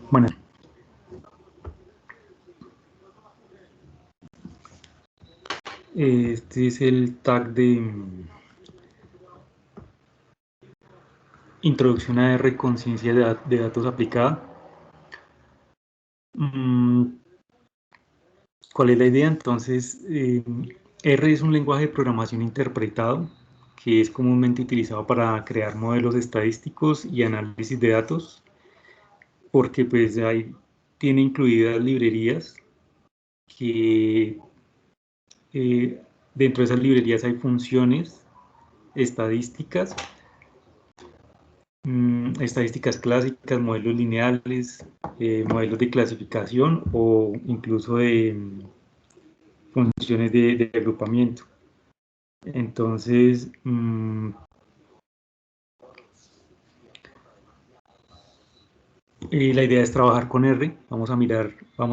Bueno, este es el tag de introducción a R con ciencia de datos aplicada. ¿Cuál es la idea? Entonces, R es un lenguaje de programación interpretado que es comúnmente utilizado para crear modelos estadísticos y análisis de datos, porque pues ahí tiene incluidas librerías que dentro de esas librerías hay funciones estadísticas, estadísticas clásicas, modelos lineales, modelos de clasificación o incluso de funciones de agrupamiento. Entonces, la idea es trabajar con R. Vamos a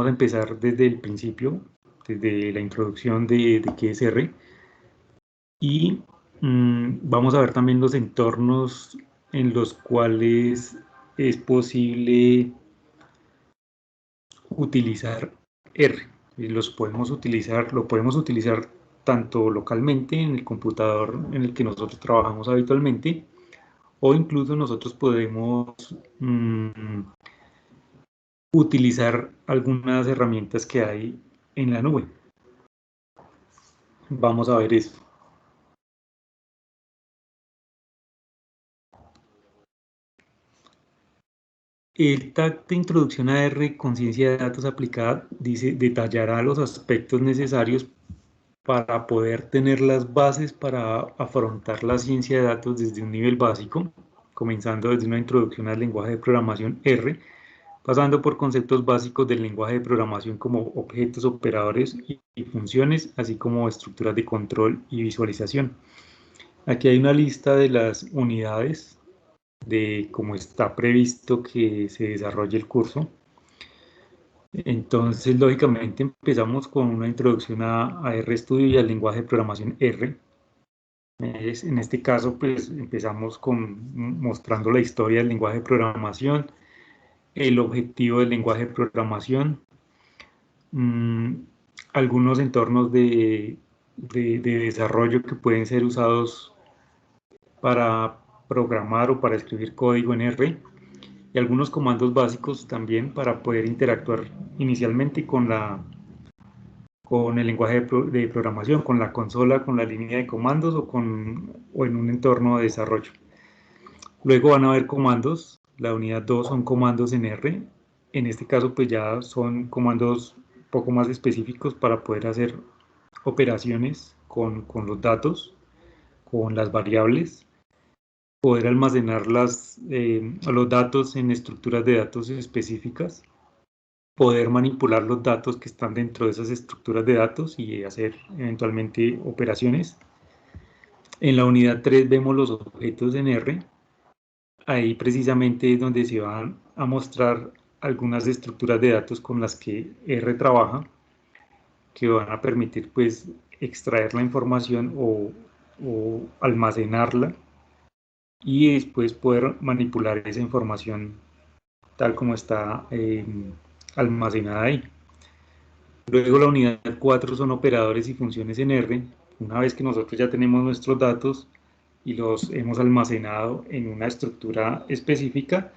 empezar desde el principio, desde la introducción de qué es R. Y vamos a ver también los entornos en los cuales es posible utilizar R. Lo podemos utilizar tanto localmente en el computador en el que nosotros trabajamos habitualmente, o incluso nosotros podemos utilizar algunas herramientas que hay en la nube. Vamos a ver eso. El tag de introducción a R con ciencia de datos aplicada detallará los aspectos necesarios para poder tener las bases para afrontar la ciencia de datos desde un nivel básico, comenzando desde una introducción al lenguaje de programación R, pasando por conceptos básicos del lenguaje de programación como objetos, operadores y funciones, así como estructuras de control y visualización. Aquí hay una lista de las unidades de cómo está previsto que se desarrolle el curso. Entonces, lógicamente, empezamos con una introducción a RStudio y al lenguaje de programación R. En este caso, pues empezamos mostrando la historia del lenguaje de programación, el objetivo del lenguaje de programación, algunos entornos de desarrollo que pueden ser usados para programar o para escribir código en R, y algunos comandos básicos también para poder interactuar inicialmente con el lenguaje de programación, con la consola, con la línea de comandos o en un entorno de desarrollo. Luego van a haber comandos, la unidad 2 son comandos en R, en este caso pues ya son comandos un poco más específicos para poder hacer operaciones con los datos, con las variables, poder almacenar los datos en estructuras de datos específicas, poder manipular los datos que están dentro de esas estructuras de datos y hacer eventualmente operaciones. En la unidad 3 vemos los objetos en R. Ahí precisamente es donde se van a mostrar algunas estructuras de datos con las que R trabaja, que van a permitir pues extraer la información o almacenarla y después poder manipular esa información tal como está almacenada ahí. Luego la unidad 4 son operadores y funciones en R. Una vez que nosotros ya tenemos nuestros datos y los hemos almacenado en una estructura específica,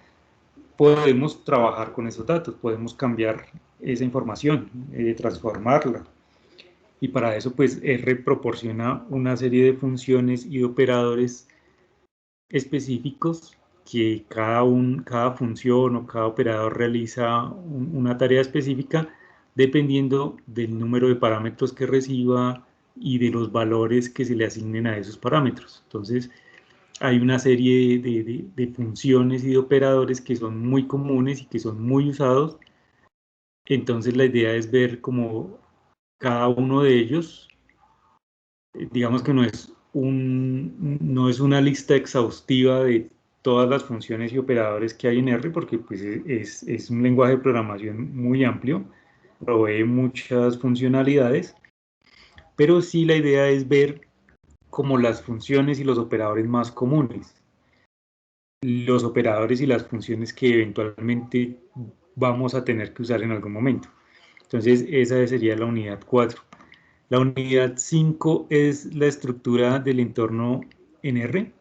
podemos trabajar con esos datos, podemos cambiar esa información, transformarla. Y para eso pues R proporciona una serie de funciones y operadores específicos que cada función o cada operador realiza una tarea específica dependiendo del número de parámetros que reciba y de los valores que se le asignen a esos parámetros. Entonces, hay una serie de funciones y de operadores que son muy comunes y que son muy usados. Entonces, la idea es ver cómo cada uno de ellos, digamos que no es una lista exhaustiva de todas las funciones y operadores que hay en R, porque pues, es un lenguaje de programación muy amplio, provee muchas funcionalidades, pero sí la idea es ver como las funciones y los operadores más comunes, los operadores y las funciones que eventualmente vamos a tener que usar en algún momento. Entonces, esa sería la unidad 4. La unidad 5 es la estructura del entorno en R.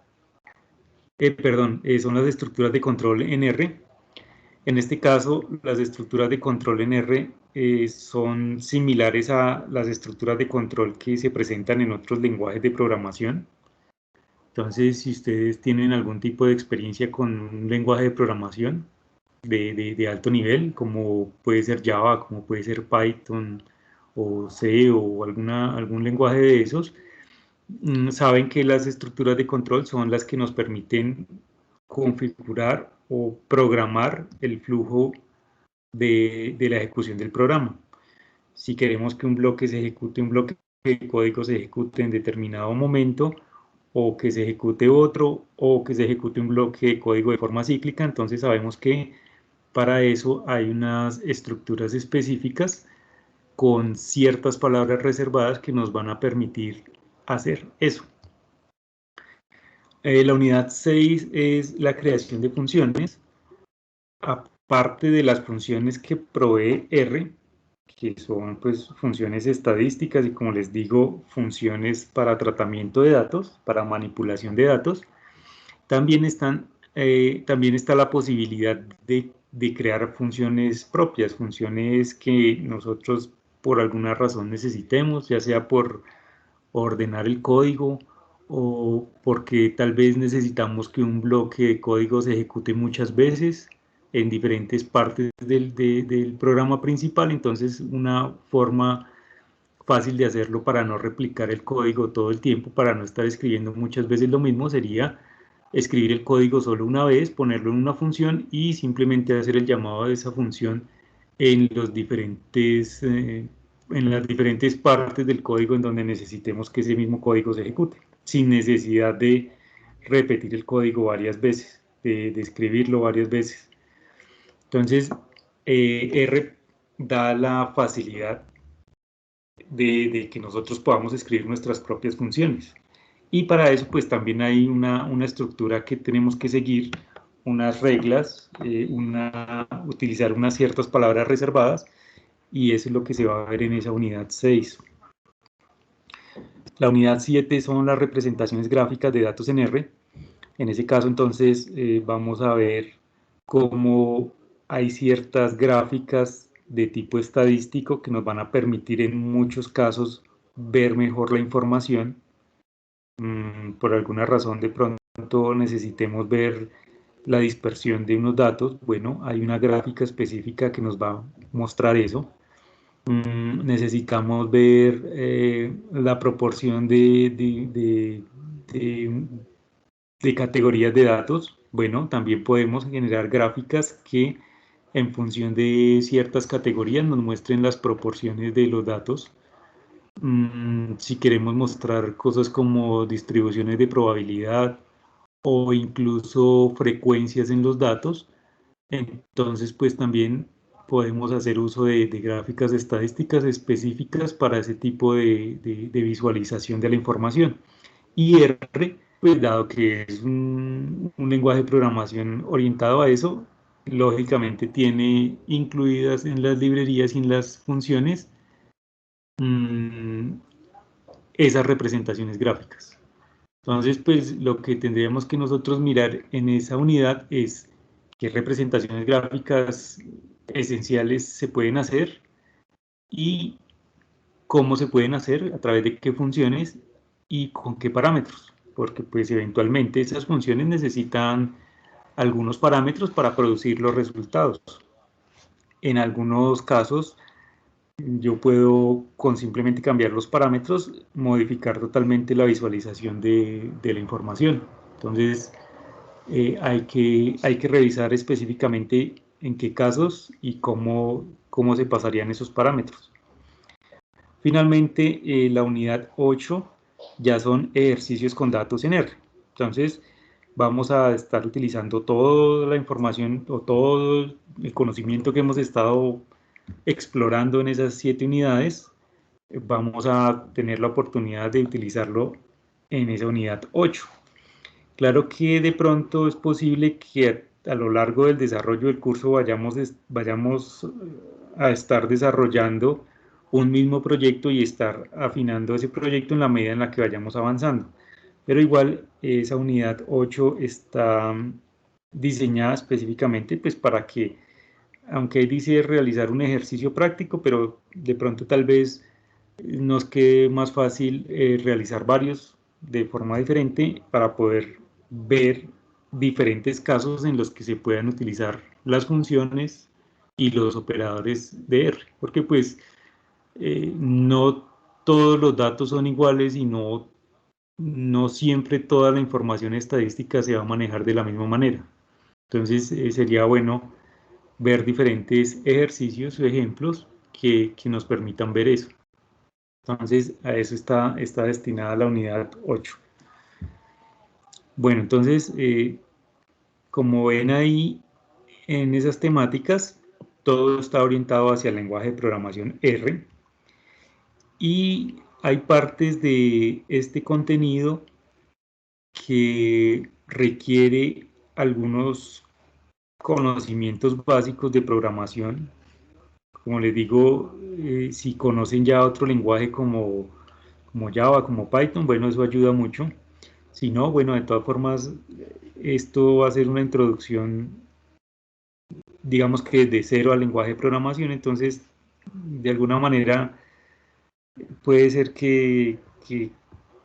Son las estructuras de control en R. En este caso, las estructuras de control en R son similares a las estructuras de control que se presentan en otros lenguajes de programación. Entonces, si ustedes tienen algún tipo de experiencia con un lenguaje de programación de alto nivel, como puede ser Java, como puede ser Python o C o algún lenguaje de esos, saben que las estructuras de control son las que nos permiten configurar o programar el flujo de la ejecución del programa. Si queremos que un bloque de código se ejecute en determinado momento, o que se ejecute otro, o que se ejecute un bloque de código de forma cíclica, entonces sabemos que para eso hay unas estructuras específicas con ciertas palabras reservadas que nos van a permitir hacer eso. La unidad 6 es la creación de funciones. Aparte de las funciones que provee R, que son pues funciones estadísticas y, como les digo, funciones para tratamiento de datos, para manipulación de datos, también está la posibilidad de crear funciones propias, funciones que nosotros por alguna razón necesitemos, ya sea por ordenar el código o porque tal vez necesitamos que un bloque de código se ejecute muchas veces en diferentes partes del programa principal. Entonces, una forma fácil de hacerlo para no replicar el código todo el tiempo, para no estar escribiendo muchas veces lo mismo, sería escribir el código solo una vez, ponerlo en una función y simplemente hacer el llamado de esa función en en las diferentes partes del código en donde necesitemos que ese mismo código se ejecute, sin necesidad de repetir el código varias veces, de escribirlo varias veces. Entonces, R da la facilidad de que nosotros podamos escribir nuestras propias funciones. Y para eso, pues también hay una estructura que tenemos que seguir, unas reglas, utilizar unas ciertas palabras reservadas, y eso es lo que se va a ver en esa unidad 6. La unidad 7 son las representaciones gráficas de datos en R. En ese caso, entonces, vamos a ver cómo hay ciertas gráficas de tipo estadístico que nos van a permitir en muchos casos ver mejor la información. Por alguna razón de pronto necesitemos ver la dispersión de unos datos. Bueno, hay una gráfica específica que nos va a mostrar eso. Necesitamos ver la proporción de categorías de datos. Bueno, también podemos generar gráficas que en función de ciertas categorías nos muestren las proporciones de los datos. Si queremos mostrar cosas como distribuciones de probabilidad o incluso frecuencias en los datos, entonces pues también podemos hacer uso de gráficas estadísticas específicas para ese tipo de visualización de la información. Y R, pues dado que es un lenguaje de programación orientado a eso, lógicamente tiene incluidas en las librerías y en las funciones esas representaciones gráficas. Entonces, pues lo que tendríamos que nosotros mirar en esa unidad es qué representaciones gráficas esenciales se pueden hacer y cómo se pueden hacer, a través de qué funciones y con qué parámetros, porque pues eventualmente esas funciones necesitan algunos parámetros para producir los resultados. En algunos casos, yo puedo, con simplemente cambiar los parámetros, modificar totalmente la visualización de la información. Entonces, hay que revisar específicamente en qué casos y cómo se pasarían esos parámetros. Finalmente, la unidad 8 ya son ejercicios con datos en R. Entonces, vamos a estar utilizando toda la información o todo el conocimiento que hemos estado explorando en esas 7 unidades. Vamos a tener la oportunidad de utilizarlo en esa unidad 8. Claro que de pronto es posible que a lo largo del desarrollo del curso vayamos a estar desarrollando un mismo proyecto y estar afinando ese proyecto en la medida en la que vayamos avanzando. Pero igual esa unidad 8 está diseñada específicamente pues para que, aunque ahí dice realizar un ejercicio práctico, pero de pronto tal vez nos quede más fácil realizar varios de forma diferente para poder ver diferentes casos en los que se puedan utilizar las funciones y los operadores de R, porque pues no todos los datos son iguales y no siempre toda la información estadística se va a manejar de la misma manera. Entonces sería bueno ver diferentes ejercicios o ejemplos que nos permitan ver eso. Entonces a eso está destinada la unidad 8. Bueno, entonces como ven ahí en esas temáticas, todo está orientado hacia el lenguaje de programación R y hay partes de este contenido que requiere algunos conocimientos básicos de programación. Como les digo, si conocen ya otro lenguaje como Java, como Python, bueno, eso ayuda mucho. Si no, bueno, de todas formas, esto va a ser una introducción, digamos que de cero al lenguaje de programación, entonces, de alguna manera, puede ser que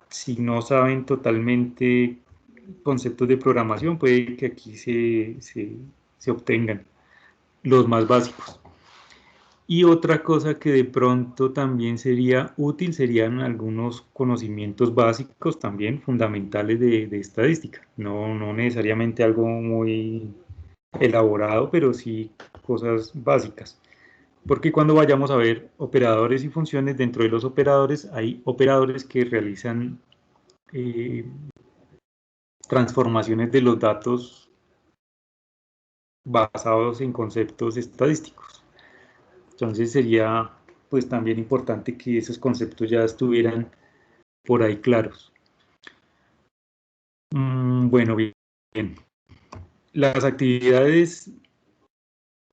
si no saben totalmente conceptos de programación, puede que aquí se obtengan los más básicos. Y otra cosa que de pronto también sería útil serían algunos conocimientos básicos también fundamentales de estadística. No necesariamente algo muy elaborado, pero sí cosas básicas. Porque cuando vayamos a ver operadores y funciones, dentro de los operadores hay operadores que realizan transformaciones de los datos basados en conceptos estadísticos. Entonces sería pues también importante que esos conceptos ya estuvieran por ahí claros. Bueno, bien. Las actividades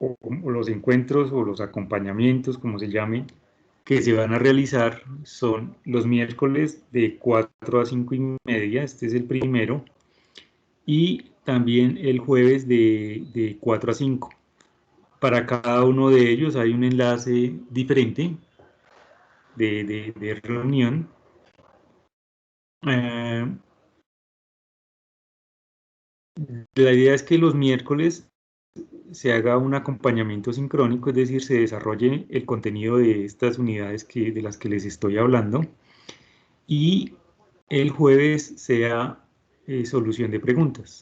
o los encuentros o los acompañamientos, como se llamen, que se van a realizar son los miércoles de 4 a 5:30, este es el primero, y también el jueves de 4 a 5. Para cada uno de ellos hay un enlace diferente de reunión. La idea es que los miércoles se haga un acompañamiento sincrónico, es decir, se desarrolle el contenido de estas unidades de las que les estoy hablando, y el jueves sea solución de preguntas.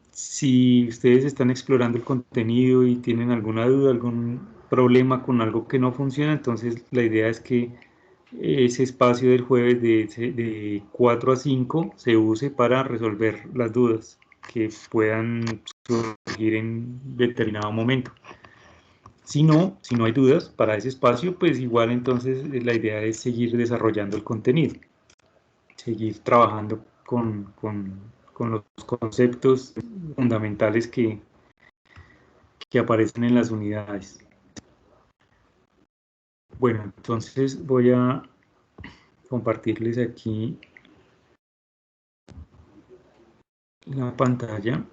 Si ustedes están explorando el contenido y tienen alguna duda, algún problema con algo que no funciona, entonces la idea es que ese espacio del jueves de 4 a 5 se use para resolver las dudas que puedan surgir en determinado momento. Si no hay dudas para ese espacio, pues igual entonces la idea es seguir desarrollando el contenido, seguir trabajando con los conceptos fundamentales que aparecen en las unidades. Bueno, entonces voy a compartirles aquí la pantalla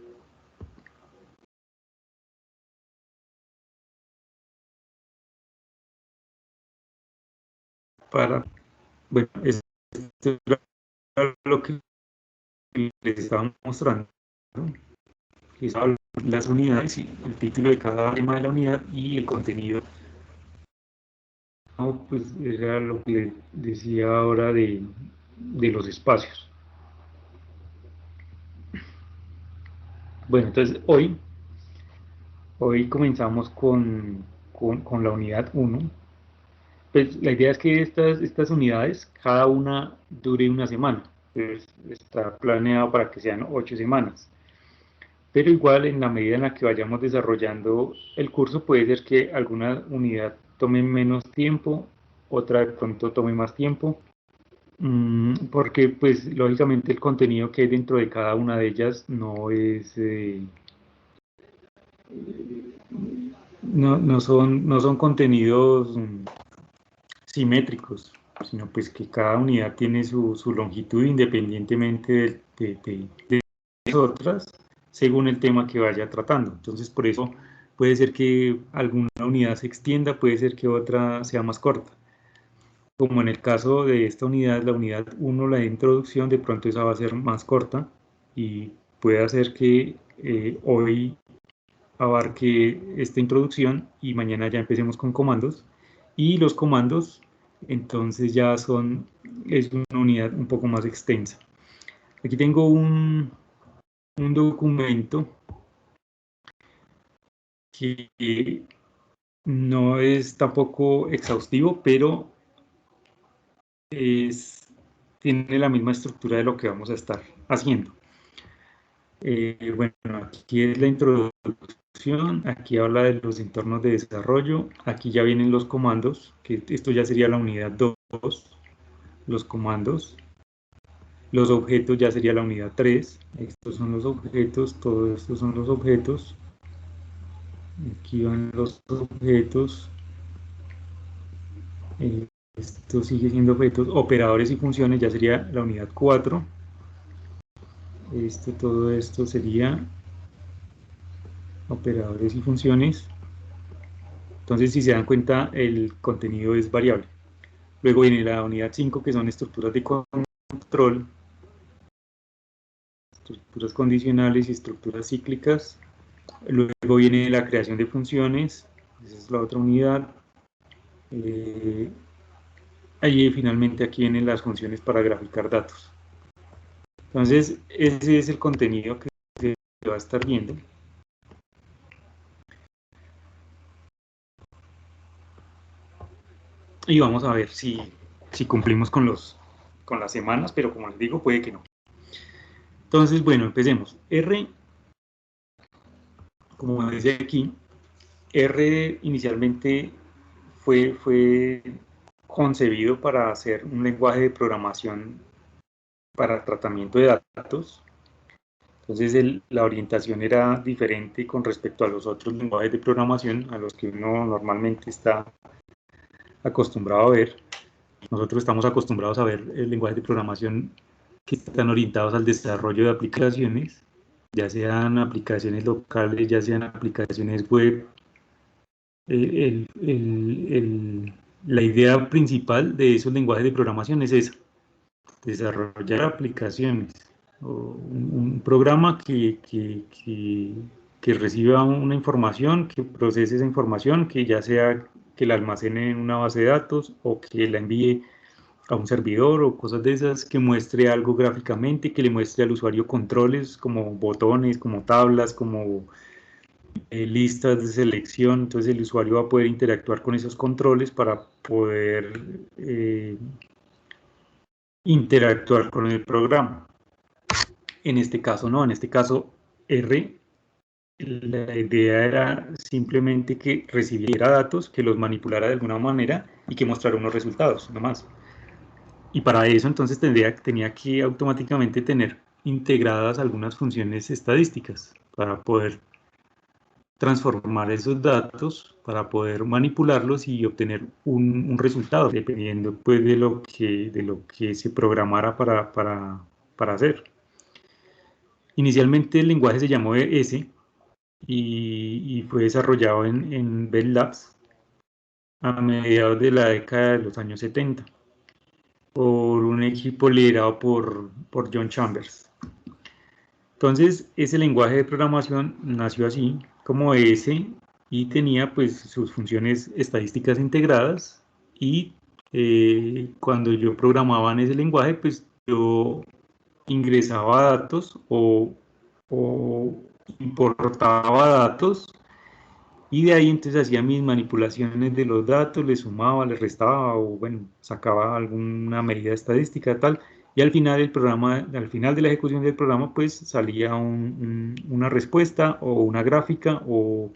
para, bueno, esto era lo que les estaba mostrando, ¿no? Que son las unidades y el título de cada tema de la unidad y el contenido. No, pues era lo que decía ahora de los espacios. Bueno, entonces hoy comenzamos con la unidad 1. Pues la idea es que estas unidades, cada una dure una semana. Pues está planeado para que sean 8 semanas. Pero igual en la medida en la que vayamos desarrollando el curso, puede ser que alguna unidad tome menos tiempo, otra de pronto tome más tiempo. Porque, pues, lógicamente el contenido que hay dentro de cada una de ellas no es, no son contenidos simétricos, sino pues que cada unidad tiene su longitud independientemente de las otras, según el tema que vaya tratando. Entonces, por eso puede ser que alguna unidad se extienda, puede ser que otra sea más corta. Como en el caso de esta unidad, la unidad 1, la de introducción, de pronto esa va a ser más corta y puede hacer que hoy abarque esta introducción y mañana ya empecemos con comandos. Y los comandos, entonces ya es una unidad un poco más extensa. Aquí tengo un documento que no es tampoco exhaustivo, pero tiene la misma estructura de lo que vamos a estar haciendo. Bueno, aquí es la introducción, aquí habla de los entornos de desarrollo, aquí ya vienen los comandos, que esto ya sería la unidad 2, los comandos, los objetos ya sería la unidad 3, estos son los objetos, todos estos son los objetos, aquí van los objetos, esto sigue siendo objetos, operadores y funciones ya sería la unidad 4, todo esto sería operadores y funciones. Entonces, si se dan cuenta, el contenido es variable. Luego viene la unidad 5, que son estructuras de control, estructuras condicionales y estructuras cíclicas. Luego viene la creación de funciones, esa es la otra unidad. Ahí finalmente aquí vienen las funciones para graficar datos. Entonces, ese es el contenido que se va a estar viendo. Y vamos a ver si cumplimos con las semanas, pero como les digo, puede que no. Entonces, bueno, empecemos. R, como dice aquí, R inicialmente fue concebido para hacer un lenguaje de programación para tratamiento de datos. Entonces la orientación era diferente con respecto a los otros lenguajes de programación a los que uno normalmente está acostumbrado a ver. Nosotros estamos acostumbrados a ver lenguajes de programación que están orientados al desarrollo de aplicaciones, ya sean aplicaciones locales, ya sean aplicaciones web. La idea principal de esos lenguajes de programación es esa, desarrollar aplicaciones, o un programa que reciba una información, que procese esa información, que ya sea que la almacene en una base de datos o que la envíe a un servidor o cosas de esas, que muestre algo gráficamente, que le muestre al usuario controles como botones, como tablas, como listas de selección. Entonces el usuario va a poder interactuar con esos controles para poder interactuar con el programa. En este caso no, en este caso R, la idea era simplemente que recibiera datos, que los manipulara de alguna manera y que mostrara unos resultados, no más. Y para eso entonces tenía que automáticamente tener integradas algunas funciones estadísticas para poder transformar esos datos, para poder manipularlos y obtener un resultado, dependiendo pues de lo que se programara para hacer. Inicialmente el lenguaje se llamó S y fue desarrollado en Bell Labs a mediados de la década de los años 70 por un equipo liderado por John Chambers. Entonces, ese lenguaje de programación nació así, como S, y tenía pues sus funciones estadísticas integradas, y cuando yo programaba en ese lenguaje, pues yo ingresaba datos o importaba datos, y de ahí entonces hacía mis manipulaciones de los datos, le sumaba, le restaba, o bueno, sacaba alguna medida estadística, tal, y al final al final de la ejecución del programa, pues salía una respuesta o una gráfica o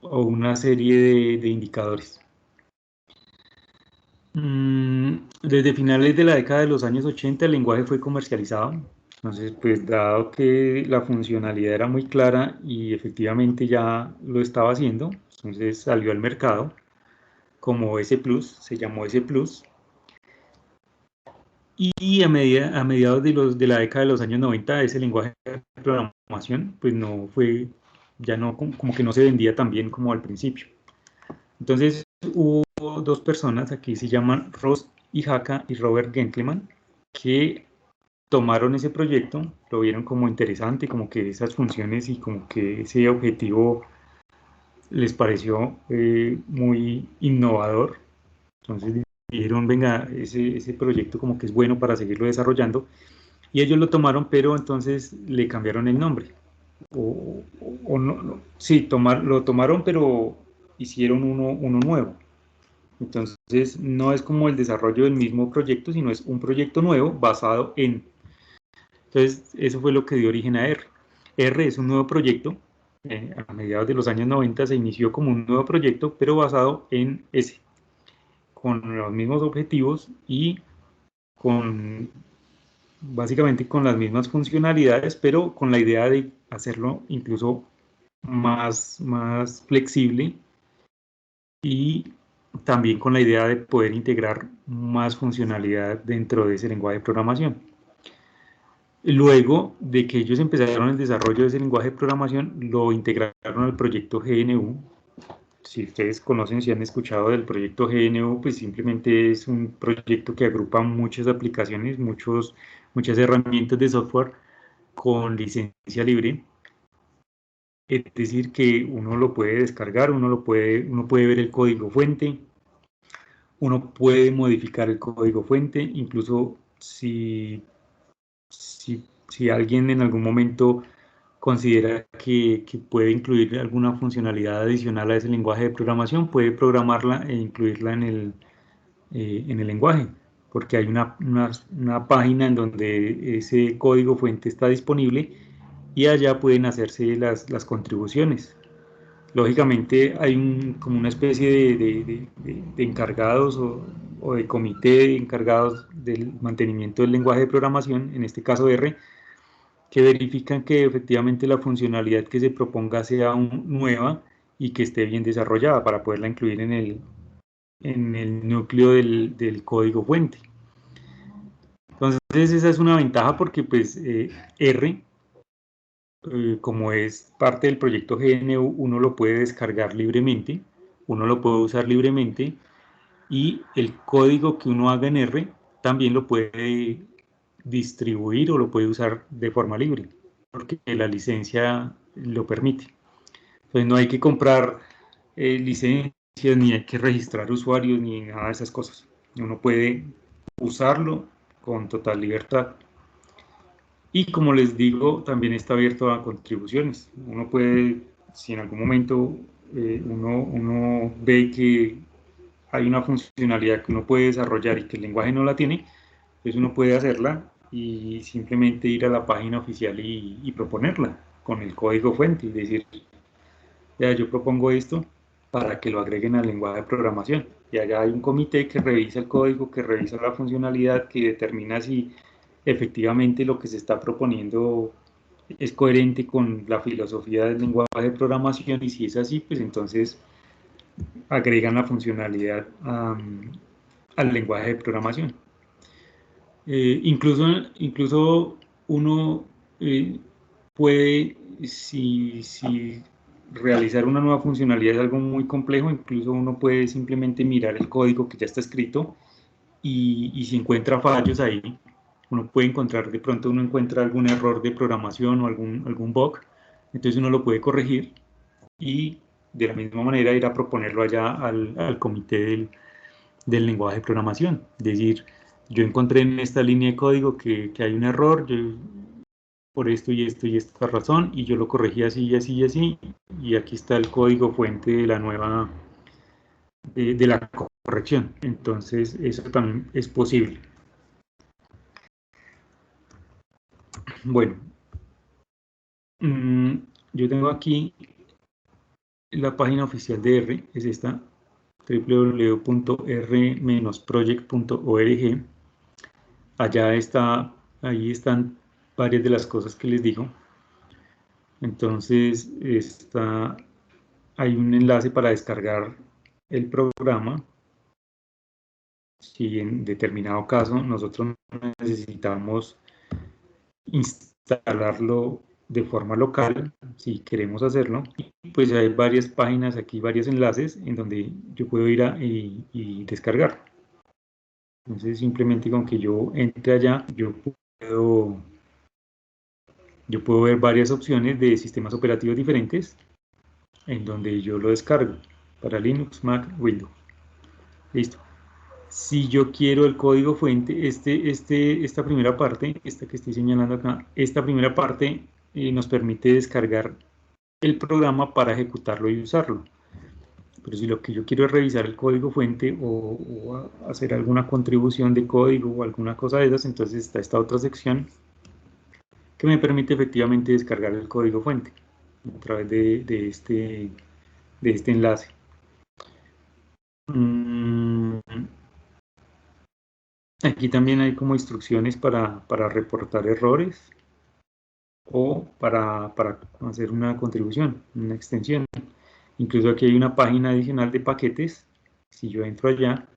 una serie de indicadores. Desde finales de la década de los años 80 el lenguaje fue comercializado. Entonces, pues dado que la funcionalidad era muy clara y efectivamente ya lo estaba haciendo, entonces salió al mercado como S+, se llamó S+, y a mediados de la década de los años 90 ese lenguaje de programación pues no fue, ya no, como que no se vendía tan bien como al principio. Entonces hubo dos personas, aquí se llaman Ross Ijaka y Robert Gentleman, que tomaron ese proyecto, lo vieron como interesante, como que esas funciones y como que ese objetivo les pareció muy innovador. Entonces dijeron, venga, ese proyecto como que es bueno para seguirlo desarrollando. Y ellos lo tomaron, pero entonces le cambiaron el nombre. O no, no, sí, lo tomaron, pero hicieron uno nuevo. Entonces no es como el desarrollo del mismo proyecto, sino es un proyecto nuevo basado en. Entonces eso fue lo que dio origen a R. R es un nuevo proyecto. A mediados de los años 90 se inició como un nuevo proyecto, pero basado en S, con los mismos objetivos y con básicamente con las mismas funcionalidades, pero con la idea de hacerlo incluso más flexible y también con la idea de poder integrar más funcionalidad dentro de ese lenguaje de programación. Luego de que ellos empezaron el desarrollo de ese lenguaje de programación, lo integraron al proyecto GNU. Si ustedes conocen, si han escuchado del proyecto GNU, pues simplemente es un proyecto que agrupa muchas aplicaciones, muchas herramientas de software con licencia libre. Es decir, que uno lo puede descargar, uno puede ver el código fuente, uno puede modificar el código fuente, incluso si alguien en algún momento considera que puede incluir alguna funcionalidad adicional a ese lenguaje de programación, puede programarla e incluirla en el lenguaje, porque hay una página en donde ese código fuente está disponible y allá pueden hacerse las contribuciones. Lógicamente hay como una especie de encargados o de comité de encargados del mantenimiento del lenguaje de programación, en este caso R, que verifican que efectivamente la funcionalidad que se proponga sea nueva y que esté bien desarrollada para poderla incluir en el núcleo del código fuente. Entonces esa es una ventaja porque pues R, como es parte del proyecto GNU, uno lo puede descargar libremente, uno lo puede usar libremente y el código que uno haga en R también lo puede distribuir o lo puede usar de forma libre, porque la licencia lo permite. Entonces no hay que comprar licencias, ni hay que registrar usuarios, ni nada de esas cosas. Uno puede usarlo con total libertad. Y como les digo, también está abierto a contribuciones. Uno puede, si en algún momento uno ve que hay una funcionalidad que uno puede desarrollar y que el lenguaje no la tiene, pues uno puede hacerla y simplemente ir a la página oficial y proponerla con el código fuente y decir, ya yo propongo esto para que lo agreguen al lenguaje de programación. Y allá hay un comité que revisa el código, que revisa la funcionalidad, que determina si efectivamente lo que se está proponiendo es coherente con la filosofía del lenguaje de programación y si es así, pues entonces agregan la funcionalidad al lenguaje de programación. Incluso uno puede, si realizar una nueva funcionalidad es algo muy complejo, incluso uno puede simplemente mirar el código que ya está escrito y si encuentra fallos ahí, uno puede encontrar, de pronto uno encuentra algún error de programación o algún bug, entonces uno lo puede corregir y de la misma manera ir a proponerlo allá al comité del lenguaje de programación. Es decir, yo encontré en esta línea de código que hay un error, por esto y esto y esta razón, y yo lo corregí así y así y así, y aquí está el código fuente de la nueva, de la corrección. Entonces, eso también es posible. Bueno, yo tengo aquí la página oficial de R, es esta, www.r-project.org. Ahí están varias de las cosas que les digo. Entonces hay un enlace para descargar el programa. Si en determinado caso nosotros necesitamos instalarlo de forma local, si queremos hacerlo, pues hay varias páginas aquí, varios enlaces en donde yo puedo ir y descargar. Entonces simplemente con que yo entre allá, yo puedo ver varias opciones de sistemas operativos diferentes en donde yo lo descargo para Linux, Mac, Windows. Listo. Si yo quiero el código fuente, esta primera parte, esta que estoy señalando acá, esta primera parte nos permite descargar el programa para ejecutarlo y usarlo. Pero si lo que yo quiero es revisar el código fuente o hacer alguna contribución de código o alguna cosa de esas, entonces está esta otra sección que me permite efectivamente descargar el código fuente a través de este enlace. Aquí también hay como instrucciones para reportar errores o para hacer una contribución, una extensión. Incluso aquí hay una página adicional de paquetes. Si yo entro allá,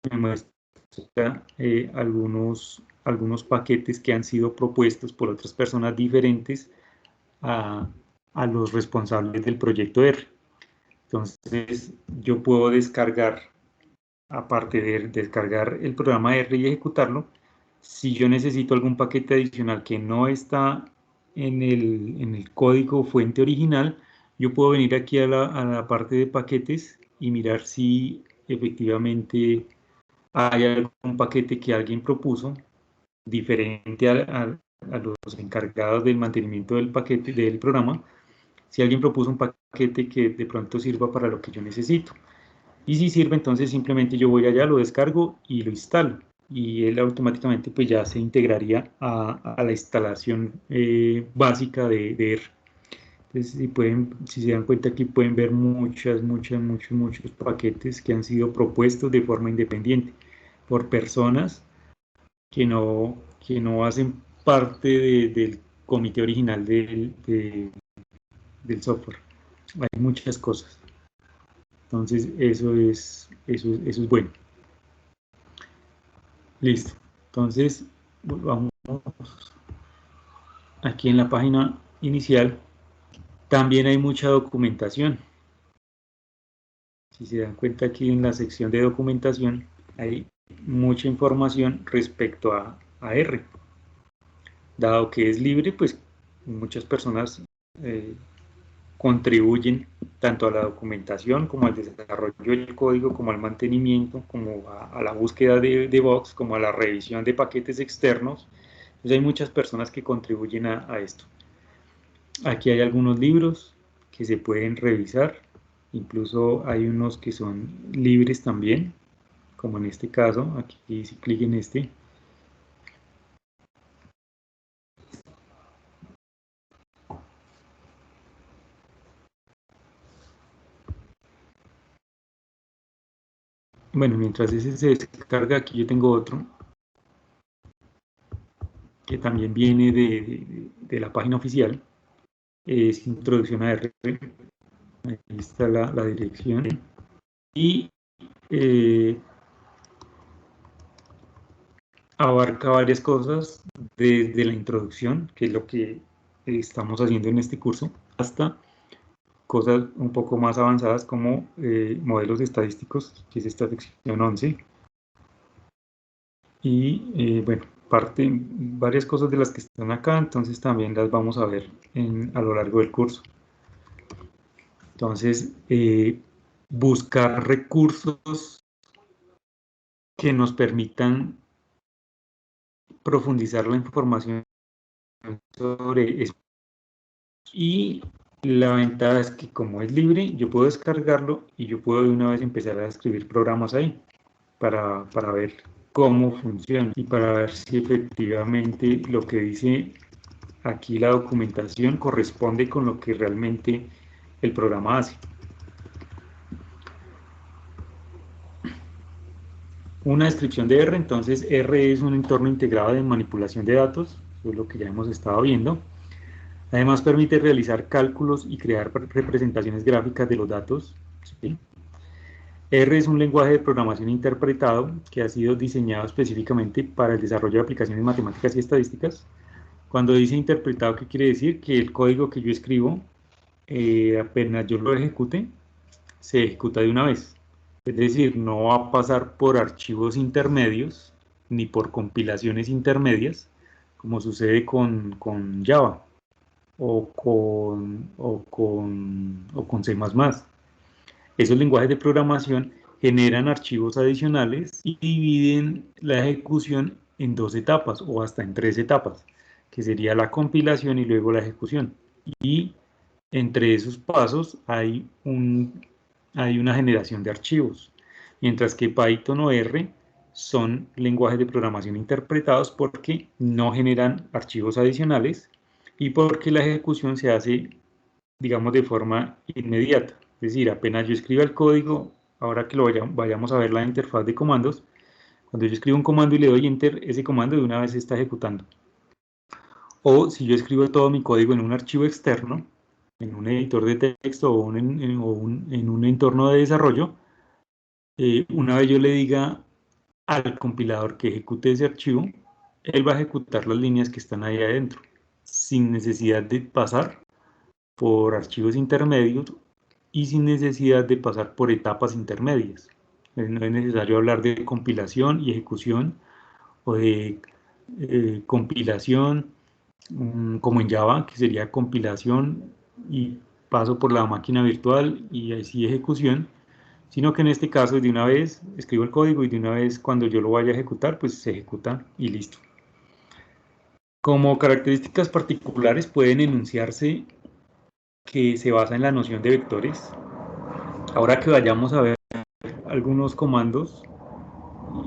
me muestra algunos paquetes que han sido propuestos por otras personas diferentes a los responsables del proyecto R. Entonces, yo puedo descargar, aparte de descargar el programa R y ejecutarlo, si yo necesito algún paquete adicional que no está en el código fuente original, yo puedo venir aquí a la parte de paquetes y mirar si efectivamente hay algún paquete que alguien propuso diferente a los encargados del mantenimiento del paquete del programa. Si alguien propuso un paquete que de pronto sirva para lo que yo necesito. Y si sirve, entonces simplemente yo voy allá, lo descargo y lo instalo. Y él automáticamente pues ya se integraría a la instalación básica de R. Entonces, si se dan cuenta aquí pueden ver muchos paquetes que han sido propuestos de forma independiente por personas que no hacen parte del comité original del software. Hay muchas cosas. Entonces, eso es bueno. Listo. Entonces, vamos aquí en la página inicial. También hay mucha documentación. Si se dan cuenta aquí en la sección de documentación, hay mucha información respecto a R. Dado que es libre, pues muchas personas contribuyen tanto a la documentación como al desarrollo del código, como al mantenimiento, como a la búsqueda de bugs, como a la revisión de paquetes externos. Entonces hay muchas personas que contribuyen a esto. Aquí hay algunos libros que se pueden revisar, incluso hay unos que son libres también, como en este caso. Aquí si clic en este. Bueno, mientras ese se descarga, aquí yo tengo otro que también viene de la página oficial. Es Introducción a R. Ahí está la dirección. Y abarca varias cosas desde la introducción, que es lo que estamos haciendo en este curso, hasta cosas un poco más avanzadas como modelos estadísticos, que es esta sección 11. Y bueno, varias cosas de las que están acá, entonces también las vamos a ver a lo largo del curso. Entonces, buscar recursos que nos permitan profundizar la información sobre eso. Y la ventaja es que como es libre, yo puedo descargarlo y yo puedo de una vez empezar a escribir programas ahí para ver cómo funciona y para ver si efectivamente lo que dice aquí la documentación corresponde con lo que realmente el programa hace. Una descripción de R, entonces R es un entorno integrado de manipulación de datos, eso es lo que ya hemos estado viendo. Además permite realizar cálculos y crear representaciones gráficas de los datos. ¿Sí? R es un lenguaje de programación interpretado que ha sido diseñado específicamente para el desarrollo de aplicaciones matemáticas y estadísticas. Cuando dice interpretado, ¿qué quiere decir? Que el código que yo escribo, apenas yo lo ejecute, se ejecuta de una vez. Es decir, no va a pasar por archivos intermedios ni por compilaciones intermedias, como sucede con Java o con C++. Esos lenguajes de programación generan archivos adicionales y dividen la ejecución en dos etapas o hasta en tres etapas, que sería la compilación y luego la ejecución. Y entre esos pasos hay una generación de archivos, mientras que Python o R son lenguajes de programación interpretados porque no generan archivos adicionales y porque la ejecución se hace, digamos, de forma inmediata. Es decir, apenas yo escriba el código, ahora que lo vayamos a ver la interfaz de comandos, cuando yo escribo un comando y le doy enter, ese comando de una vez se está ejecutando. O si yo escribo todo mi código en un archivo externo, en un editor de texto o en un entorno de desarrollo, una vez yo le diga al compilador que ejecute ese archivo, él va a ejecutar las líneas que están ahí adentro, sin necesidad de pasar por archivos intermedios y sin necesidad de pasar por etapas intermedias. No es necesario hablar de compilación y ejecución o de compilación, como en Java, que sería compilación y paso por la máquina virtual y así ejecución, sino que en este caso de una vez escribo el código y de una vez cuando yo lo vaya a ejecutar, pues se ejecuta y listo. Como características particulares pueden enunciarse que se basa en la noción de vectores. Ahora que vayamos a ver algunos comandos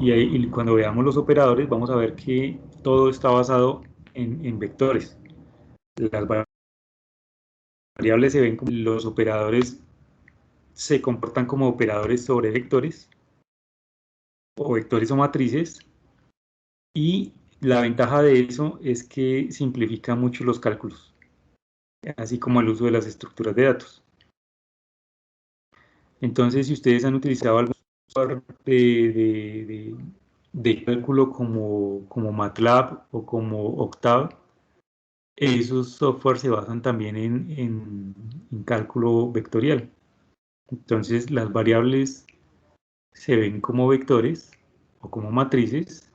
y cuando veamos los operadores, vamos a ver que todo está basado en vectores. Las variables se ven como los operadores se comportan como operadores sobre vectores o vectores o matrices, y la ventaja de eso es que simplifica mucho los cálculos, así como el uso de las estructuras de datos. Entonces, si ustedes han utilizado algún software de cálculo como MATLAB o como Octave, esos softwares se basan también en cálculo vectorial. Entonces, las variables se ven como vectores o como matrices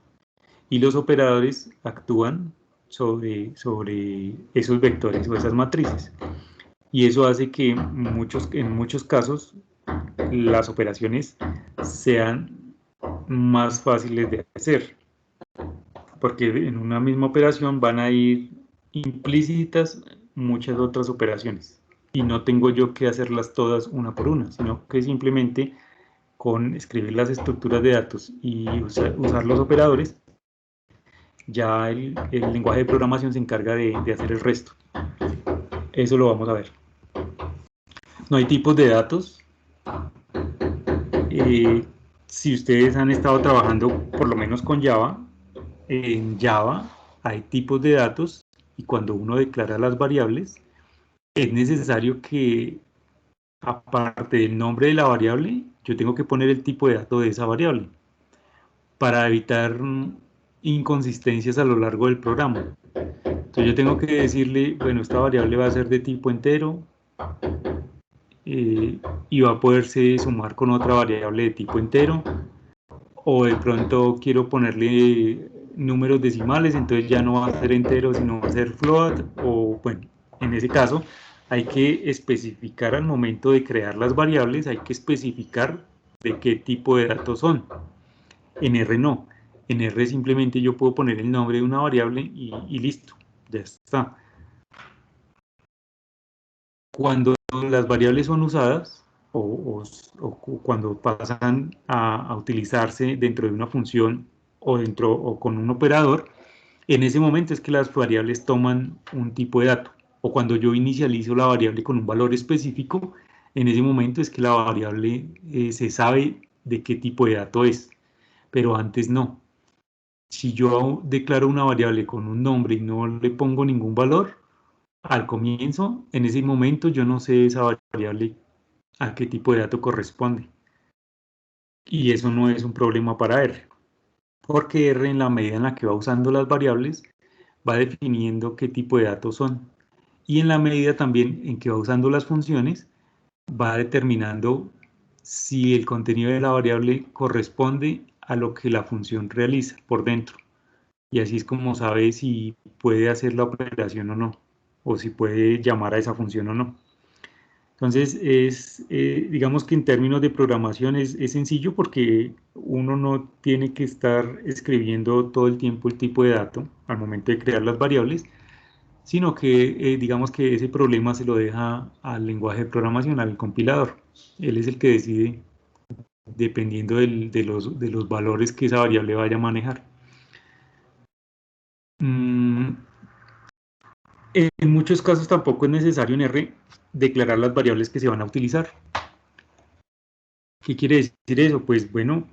y los operadores actúan sobre esos vectores o esas matrices. Y eso hace que en muchos casos las operaciones sean más fáciles de hacer, porque en una misma operación van a ir implícitas muchas otras operaciones y no tengo yo que hacerlas todas una por una, sino que simplemente con escribir las estructuras de datos y usar los operadores, ya el lenguaje de programación se encarga de hacer el resto. Eso lo vamos a ver. No hay tipos de datos. Si ustedes han estado trabajando por lo menos con Java, en Java hay tipos de datos y cuando uno declara las variables, es necesario que aparte del nombre de la variable, yo tengo que poner el tipo de dato de esa variable para evitar inconsistencias a lo largo del programa. Entonces yo tengo que decirle, bueno, esta variable va a ser de tipo entero y va a poderse sumar con otra variable de tipo entero, o de pronto quiero ponerle números decimales, entonces ya no va a ser entero, sino va a ser float, o bueno, en ese caso hay que especificar al momento de crear las variables, hay que especificar de qué tipo de datos son. En R no, en R simplemente yo puedo poner el nombre de una variable y listo, ya está. Cuando las variables son usadas o cuando pasan a utilizarse dentro de una función o con un operador, en ese momento es que las variables toman un tipo de dato. O cuando yo inicializo la variable con un valor específico, en ese momento es que la variable se sabe de qué tipo de dato es. pero antes no. Si yo declaro una variable con un nombre y no le pongo ningún valor, al comienzo, en ese momento yo no sé esa variable a qué tipo de dato corresponde. Y eso no es un problema para R, porque R, en la medida en la que va usando las variables, va definiendo qué tipo de datos son. Y en la medida también en que va usando las funciones, va determinando si el contenido de la variable corresponde a lo que la función realiza por dentro. Y así es como sabe si puede hacer la operación o no, o si puede llamar a esa función o no. Entonces, digamos que en términos de programación es sencillo porque uno no tiene que estar escribiendo todo el tiempo el tipo de dato al momento de crear las variables, sino que digamos que ese problema se lo deja al lenguaje de programación, al compilador. Él es el que decide dependiendo de los valores que esa variable vaya a manejar. En muchos casos tampoco es necesario en R declarar las variables que se van a utilizar. ¿Qué quiere decir eso? Pues bueno,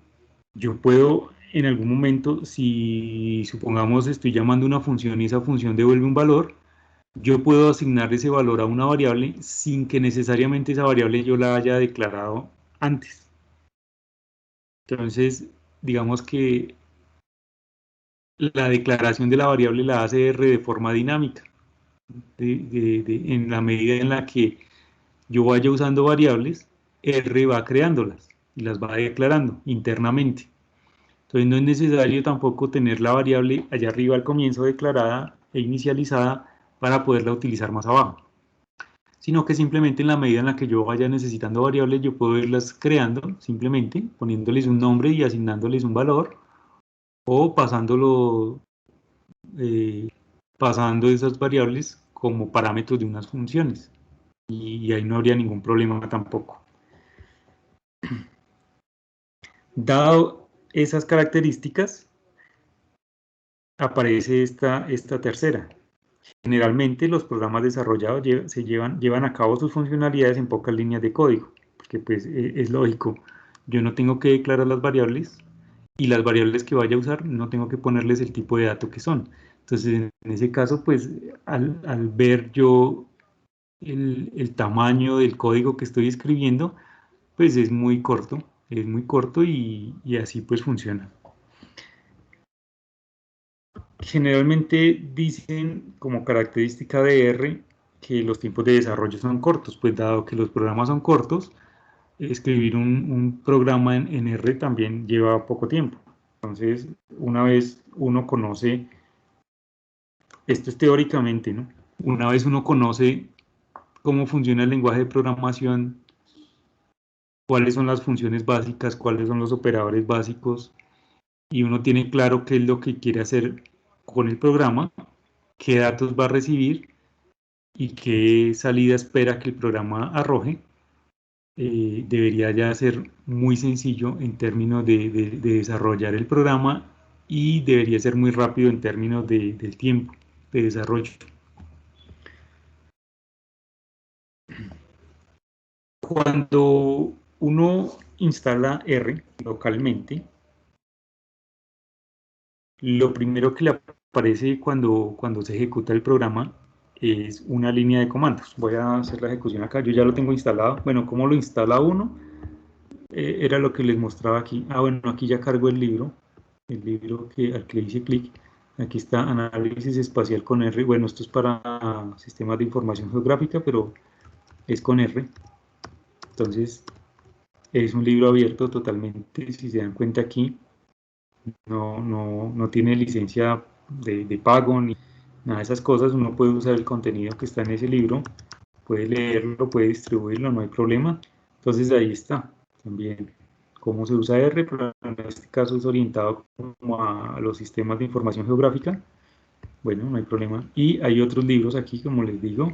yo puedo en algún momento, si supongamos estoy llamando una función y esa función devuelve un valor, yo puedo asignar ese valor a una variable sin que necesariamente esa variable yo la haya declarado antes. Entonces, digamos que la declaración de la variable la hace R de forma dinámica, en la medida en la que yo vaya usando variables, R va creándolas y las va declarando internamente. Entonces no es necesario tampoco tener la variable allá arriba al comienzo declarada e inicializada para poderla utilizar más abajo, sino que simplemente en la medida en la que yo vaya necesitando variables, yo puedo irlas creando simplemente poniéndoles un nombre y asignándoles un valor o eh, pasando esas variables como parámetros de unas funciones y ahí no habría ningún problema tampoco. Dado esas características, aparece esta tercera. Generalmente los programas desarrollados llevan a cabo sus funcionalidades en pocas líneas de código, porque pues es lógico, yo no tengo que declarar las variables y las variables que vaya a usar no tengo que ponerles el tipo de dato que son. Entonces en ese caso pues al ver yo el tamaño del código que estoy escribiendo, pues es muy corto y así pues funciona. Generalmente dicen como característica de R que los tiempos de desarrollo son cortos, pues dado que los programas son cortos, escribir un programa en R también lleva poco tiempo. Entonces, una vez uno conoce, esto es teóricamente, ¿no? Una vez uno conoce cómo funciona el lenguaje de programación, cuáles son las funciones básicas, cuáles son los operadores básicos, y uno tiene claro qué es lo que quiere hacer con el programa, qué datos va a recibir y qué salida espera que el programa arroje, debería ya ser muy sencillo en términos de desarrollar el programa y debería ser muy rápido en términos del tiempo de desarrollo. Cuando uno instala R localmente, lo primero que le aparece cuando se ejecuta el programa es una línea de comandos. Voy a hacer la ejecución acá, yo ya lo tengo instalado. Bueno, ¿cómo lo instala uno? Era lo que les mostraba aquí. Ah, bueno, aquí ya cargo el libro al que le hice clic. Aquí está análisis espacial con R. Bueno, esto es para sistemas de información geográfica, pero es con R. Entonces, es un libro abierto totalmente. Si se dan cuenta aquí, no tiene licencia de pago ni nada de esas cosas. Uno puede usar el contenido que está en ese libro, puede leerlo, puede distribuirlo, no hay problema. Entonces ahí está también cómo se usa R, pero en este caso es orientado como a los sistemas de información geográfica. Bueno, no hay problema. Y hay otros libros aquí, como les digo.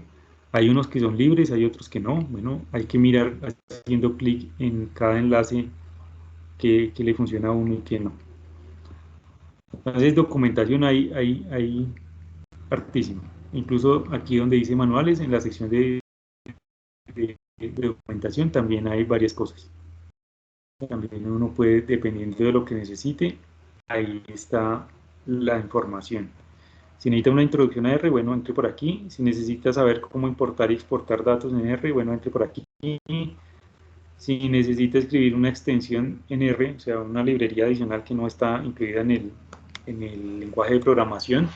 Hay unos que son libres, hay otros que no. Bueno, hay que mirar haciendo clic en cada enlace que le funciona a uno y que no. Entonces, documentación hay hartísimo. Incluso aquí donde dice manuales, en la sección de documentación también hay varias cosas. También uno puede, dependiendo de lo que necesite, ahí está la información. Si necesita una introducción a R, bueno, entre por aquí. Si necesita saber cómo importar y exportar datos en R, bueno, entre por aquí. Si necesita escribir una extensión en R, o sea, una librería adicional que no está incluida en el lenguaje de programación,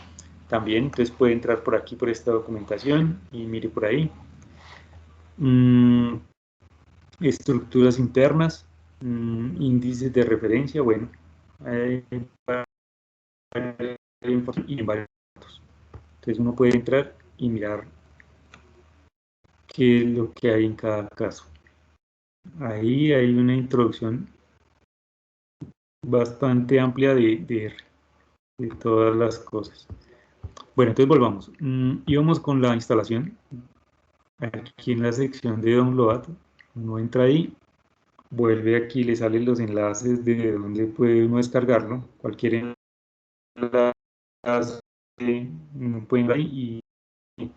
también, entonces puede entrar por aquí, por esta documentación, y mire por ahí. Estructuras internas, índices de referencia, bueno, y en varios datos. Entonces uno puede entrar y mirar qué es lo que hay en cada caso. Ahí hay una introducción bastante amplia de todas las cosas. Bueno, entonces volvamos. Íbamos con la instalación. Aquí en la sección de download, uno entra ahí, vuelve aquí, le salen los enlaces de donde puede uno descargarlo. Cualquier enlace uno puede ir ahí y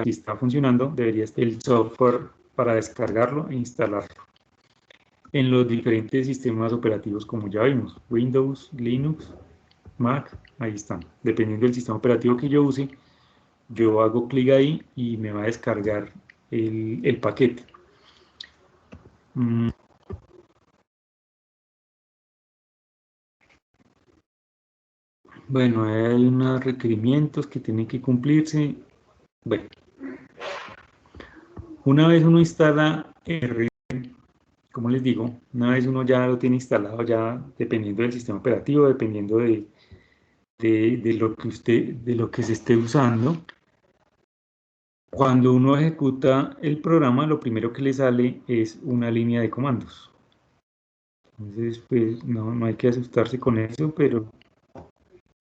si está funcionando, debería estar el software para descargarlo e instalarlo en los diferentes sistemas operativos como ya vimos, Windows, Linux, Mac, ahí están. Dependiendo del sistema operativo que yo use, yo hago clic ahí y me va a descargar el paquete. Bueno, hay unos requerimientos que tienen que cumplirse. Bueno, una vez uno instala R, como les digo, una vez uno ya lo tiene instalado, ya dependiendo del sistema operativo, dependiendo de lo que de lo que se esté usando, cuando uno ejecuta el programa, lo primero que le sale es una línea de comandos. Entonces, pues no hay que asustarse con eso, pero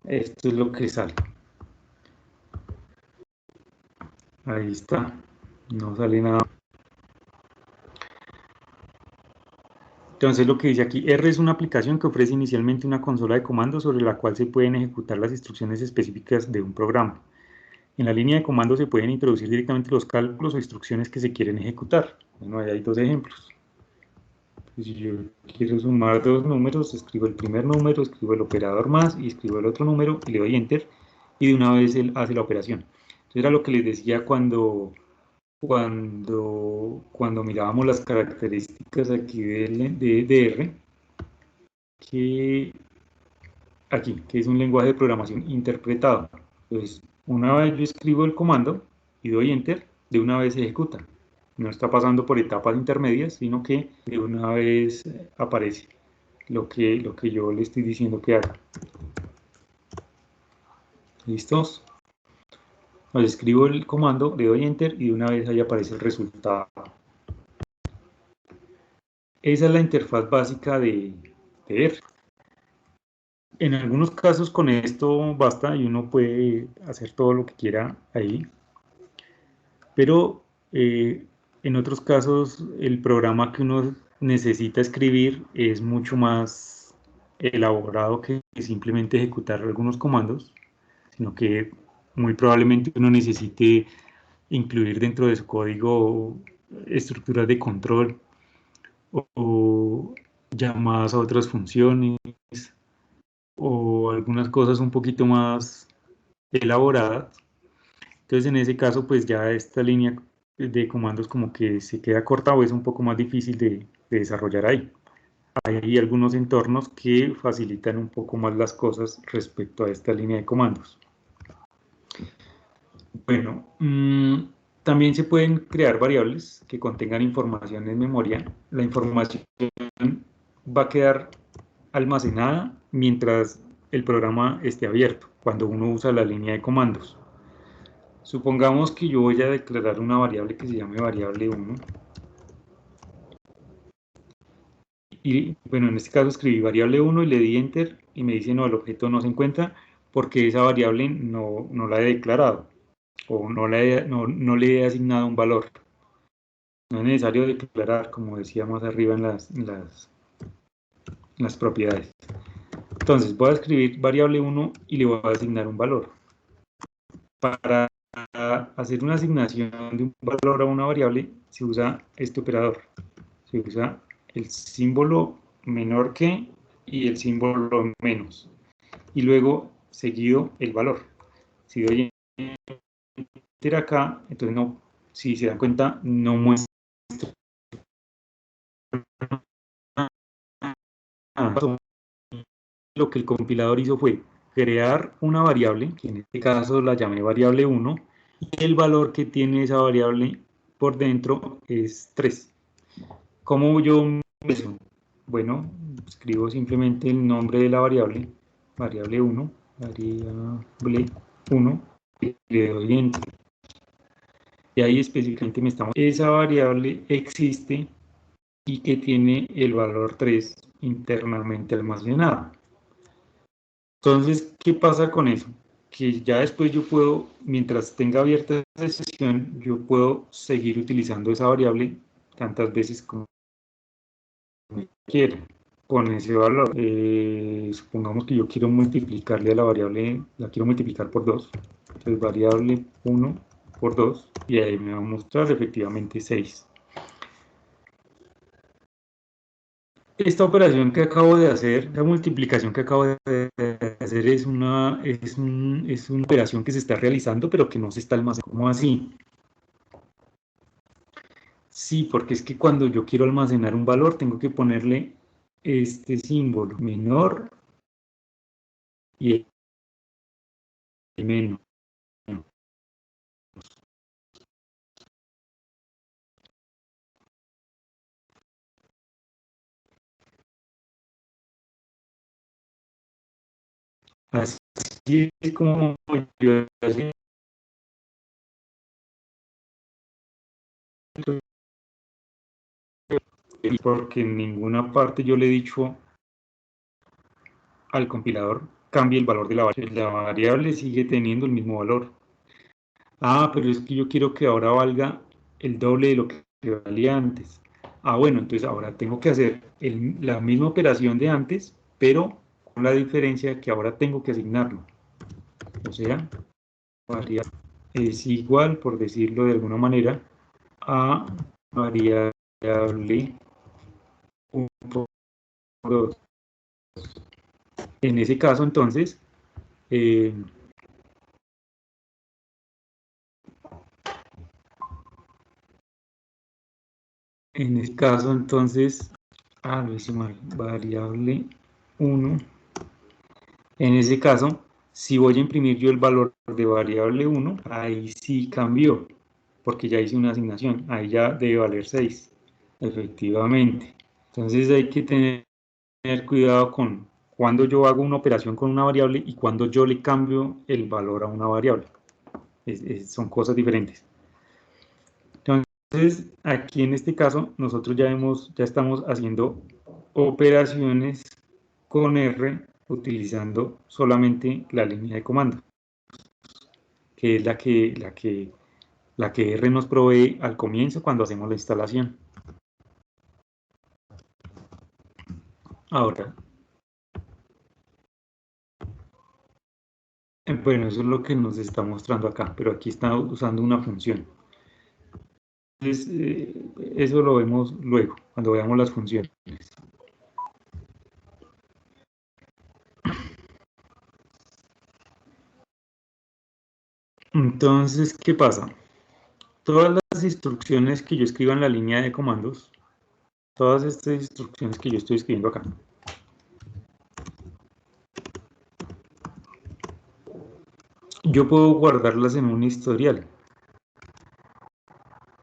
esto es lo que sale. Ahí está, no sale nada. Entonces lo que dice aquí, R es una aplicación que ofrece inicialmente una consola de comandos sobre la cual se pueden ejecutar las instrucciones específicas de un programa. En la línea de comandos se pueden introducir directamente los cálculos o instrucciones que se quieren ejecutar. Bueno, ahí hay dos ejemplos. Si yo quiero sumar dos números, escribo el primer número, escribo el operador más y escribo el otro número y le doy Enter y de una vez él hace la operación. Entonces era lo que les decía cuando mirábamos las características aquí de R, que aquí, que es un lenguaje de programación interpretado. Entonces, una vez yo escribo el comando y doy Enter, de una vez se ejecuta. No está pasando por etapas intermedias, sino que de una vez aparece lo que yo le estoy diciendo que haga. ¿Listos? Entonces escribo el comando, le doy Enter y de una vez ahí aparece el resultado. Esa es la interfaz básica de R. En algunos casos con esto basta y uno puede hacer todo lo que quiera ahí, pero en otros casos el programa que uno necesita escribir es mucho más elaborado que simplemente ejecutar algunos comandos, sino que muy probablemente uno necesite incluir dentro de su código estructuras de control o llamadas a otras funciones o algunas cosas un poquito más elaboradas. Entonces en ese caso pues ya esta línea de comandos como que se queda corta o es un poco más difícil de desarrollar ahí. Hay algunos entornos que facilitan un poco más las cosas respecto a esta línea de comandos. Bueno, también se pueden crear variables que contengan información en memoria. La información va a quedar almacenada mientras el programa esté abierto, cuando uno usa la línea de comandos. Supongamos que yo voy a declarar una variable que se llame variable 1. Y bueno, en este caso escribí variable 1 y le di enter y me dice no, el objeto no se encuentra porque esa variable no la he declarado o no le he asignado un valor. No es necesario declarar, como decía más arriba en las propiedades. Entonces voy a escribir variable 1 y le voy a asignar un valor. Para hacer una asignación de un valor a una variable se usa este operador. Se usa el símbolo menor que y el símbolo menos. Y luego seguido el valor. Si doy enter acá, entonces no, si se dan cuenta, no muestra nada. Lo que el compilador hizo fue crear una variable, que en este caso la llamé variable 1, y el valor que tiene esa variable por dentro es 3. ¿Cómo yo eso? Bueno, escribo simplemente el nombre de la variable, variable 1, y le doy enter. Y ahí específicamente me estamos... Esa variable existe y que tiene el valor 3 internamente almacenado. Entonces, ¿qué pasa con eso? Que ya después yo puedo, mientras tenga abierta esa sesión, yo puedo seguir utilizando esa variable tantas veces como quiera con ese valor. Supongamos que yo quiero multiplicarle a la variable, la quiero multiplicar por 2. Entonces, variable 1 por 2, y ahí me va a mostrar efectivamente 6. Esta operación que acabo de hacer, la multiplicación que acabo de hacer es una operación que se está realizando, pero que no se está almacenando. ¿Cómo así? Sí, porque es que cuando yo quiero almacenar un valor, tengo que ponerle este símbolo, menor y menos. Así es como yo hago, porque en ninguna parte yo le he dicho al compilador cambie el valor de la variable. La variable sigue teniendo el mismo valor. Ah, pero es que yo quiero que ahora valga el doble de lo que valía antes. Ah, bueno, entonces ahora tengo que hacer la misma operación de antes, pero con la diferencia que ahora tengo que asignarlo. O sea, variable es igual, por decirlo de alguna manera, a variable 1 por 2. En ese caso, entonces, lo hice mal, variable 1. En ese caso, si voy a imprimir yo el valor de variable 1, ahí sí cambió, porque ya hice una asignación, ahí ya debe valer 6, efectivamente. Entonces hay que tener cuidado con cuando yo hago una operación con una variable y cuando yo le cambio el valor a una variable. Son cosas diferentes. Entonces, aquí en este caso, nosotros ya estamos haciendo operaciones con R utilizando solamente la línea de comando, que es la que R nos provee al comienzo cuando hacemos la instalación. Ahora, bueno, eso es lo que nos está mostrando acá, pero aquí está usando una función. Entonces, eso lo vemos luego, cuando veamos las funciones. Entonces, ¿qué pasa? Todas las instrucciones que yo escriba en la línea de comandos, todas estas instrucciones que yo estoy escribiendo acá, yo puedo guardarlas en un historial.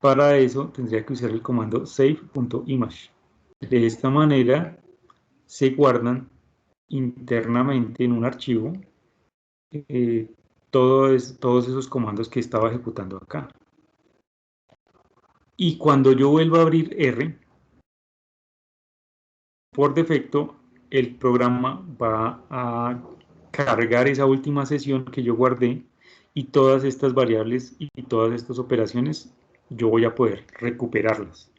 Para eso tendría que usar el comando save.image. De esta manera se guardan internamente en un archivo todos esos comandos que estaba ejecutando acá. Y cuando yo vuelva a abrir R, por defecto el programa va a cargar esa última sesión que yo guardé y todas estas variables y todas estas operaciones yo voy a poder recuperarlas.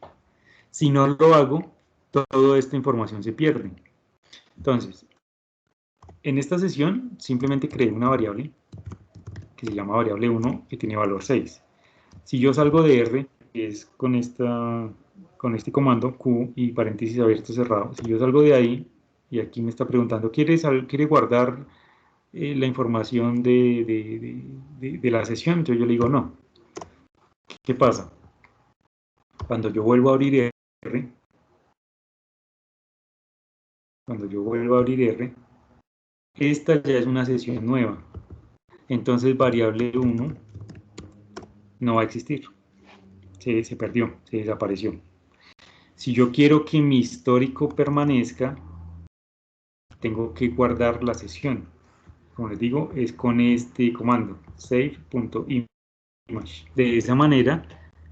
Si no lo hago, toda esta información se pierde. Entonces, en esta sesión simplemente creé una variable que se llama variable 1 que tiene valor 6. Si yo salgo de R, que es con esta con este comando Q y paréntesis abierto cerrado, si yo salgo de ahí y aquí me está preguntando, ¿quiere guardar la información de la sesión? Entonces yo le digo no. ¿Qué pasa? Cuando yo vuelvo a abrir R, esta ya es una sesión nueva. Entonces variable 1 no va a existir. Se perdió, se desapareció. Si yo quiero que mi histórico permanezca, tengo que guardar la sesión. Como les digo, es con este comando, save.image. De esa manera,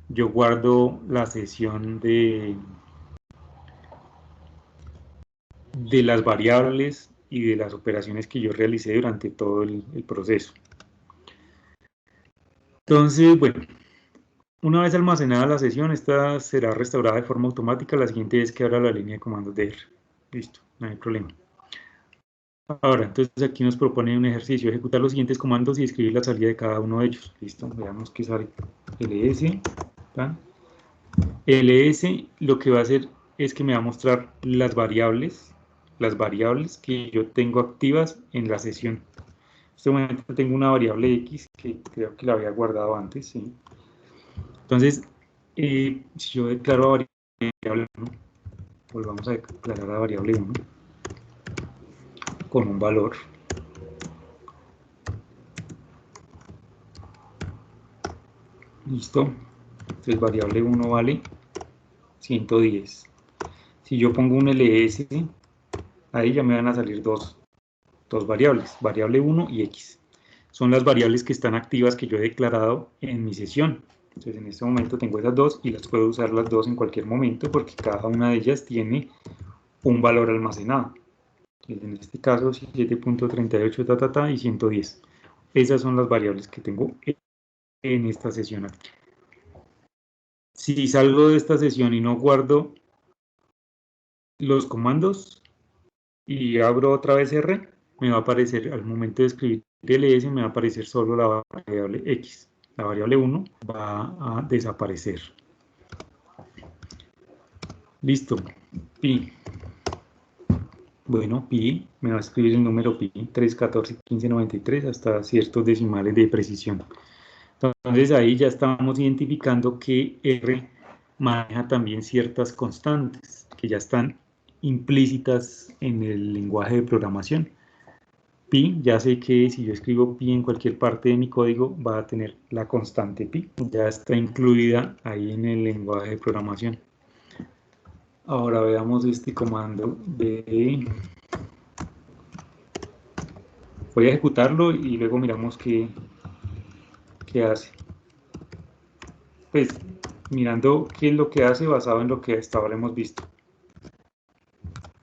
yo guardo la sesión de las variables y de las operaciones que yo realicé durante todo el proceso. Entonces, bueno, una vez almacenada la sesión, esta será restaurada de forma automática. La siguiente es que abra la línea de comandos de R. Listo, no hay problema. Ahora, entonces aquí nos propone un ejercicio, ejecutar los siguientes comandos y escribir la salida de cada uno de ellos. Listo, veamos que sale ls. ¿tá? ls lo que va a hacer es que me va a mostrar las variables que yo tengo activas en la sesión. En este momento tengo una variable x que creo que la había guardado antes, ¿sí? Entonces, si yo declaro variable 1, volvamos a declarar a variable 1 con un valor. Listo. Entonces variable 1 vale 110. Si yo pongo un ls, ahí ya me van a salir dos variables, variable 1 y x. Son las variables que están activas que yo he declarado en mi sesión. Entonces en este momento tengo esas dos y las puedo usar las dos en cualquier momento porque cada una de ellas tiene un valor almacenado. Entonces, en este caso 7.38 y 110. Esas son las variables que tengo en esta sesión aquí. Si salgo de esta sesión y no guardo los comandos y abro otra vez R, me va a aparecer, al momento de escribir ls, me va a aparecer solo la variable x. La variable 1 va a desaparecer. Listo. Pi. Bueno, pi, me va a escribir el número pi, 3, 14, 15, 93, hasta ciertos decimales de precisión. Entonces ahí ya estamos identificando que R maneja también ciertas constantes que ya están implícitas en el lenguaje de programación. Pi, ya sé que si yo escribo pi en cualquier parte de mi código va a tener la constante pi, ya está incluida ahí en el lenguaje de programación. Ahora veamos este comando de... Voy a ejecutarlo y luego miramos qué hace. Pues mirando qué es lo que hace basado en lo que hasta ahora hemos visto.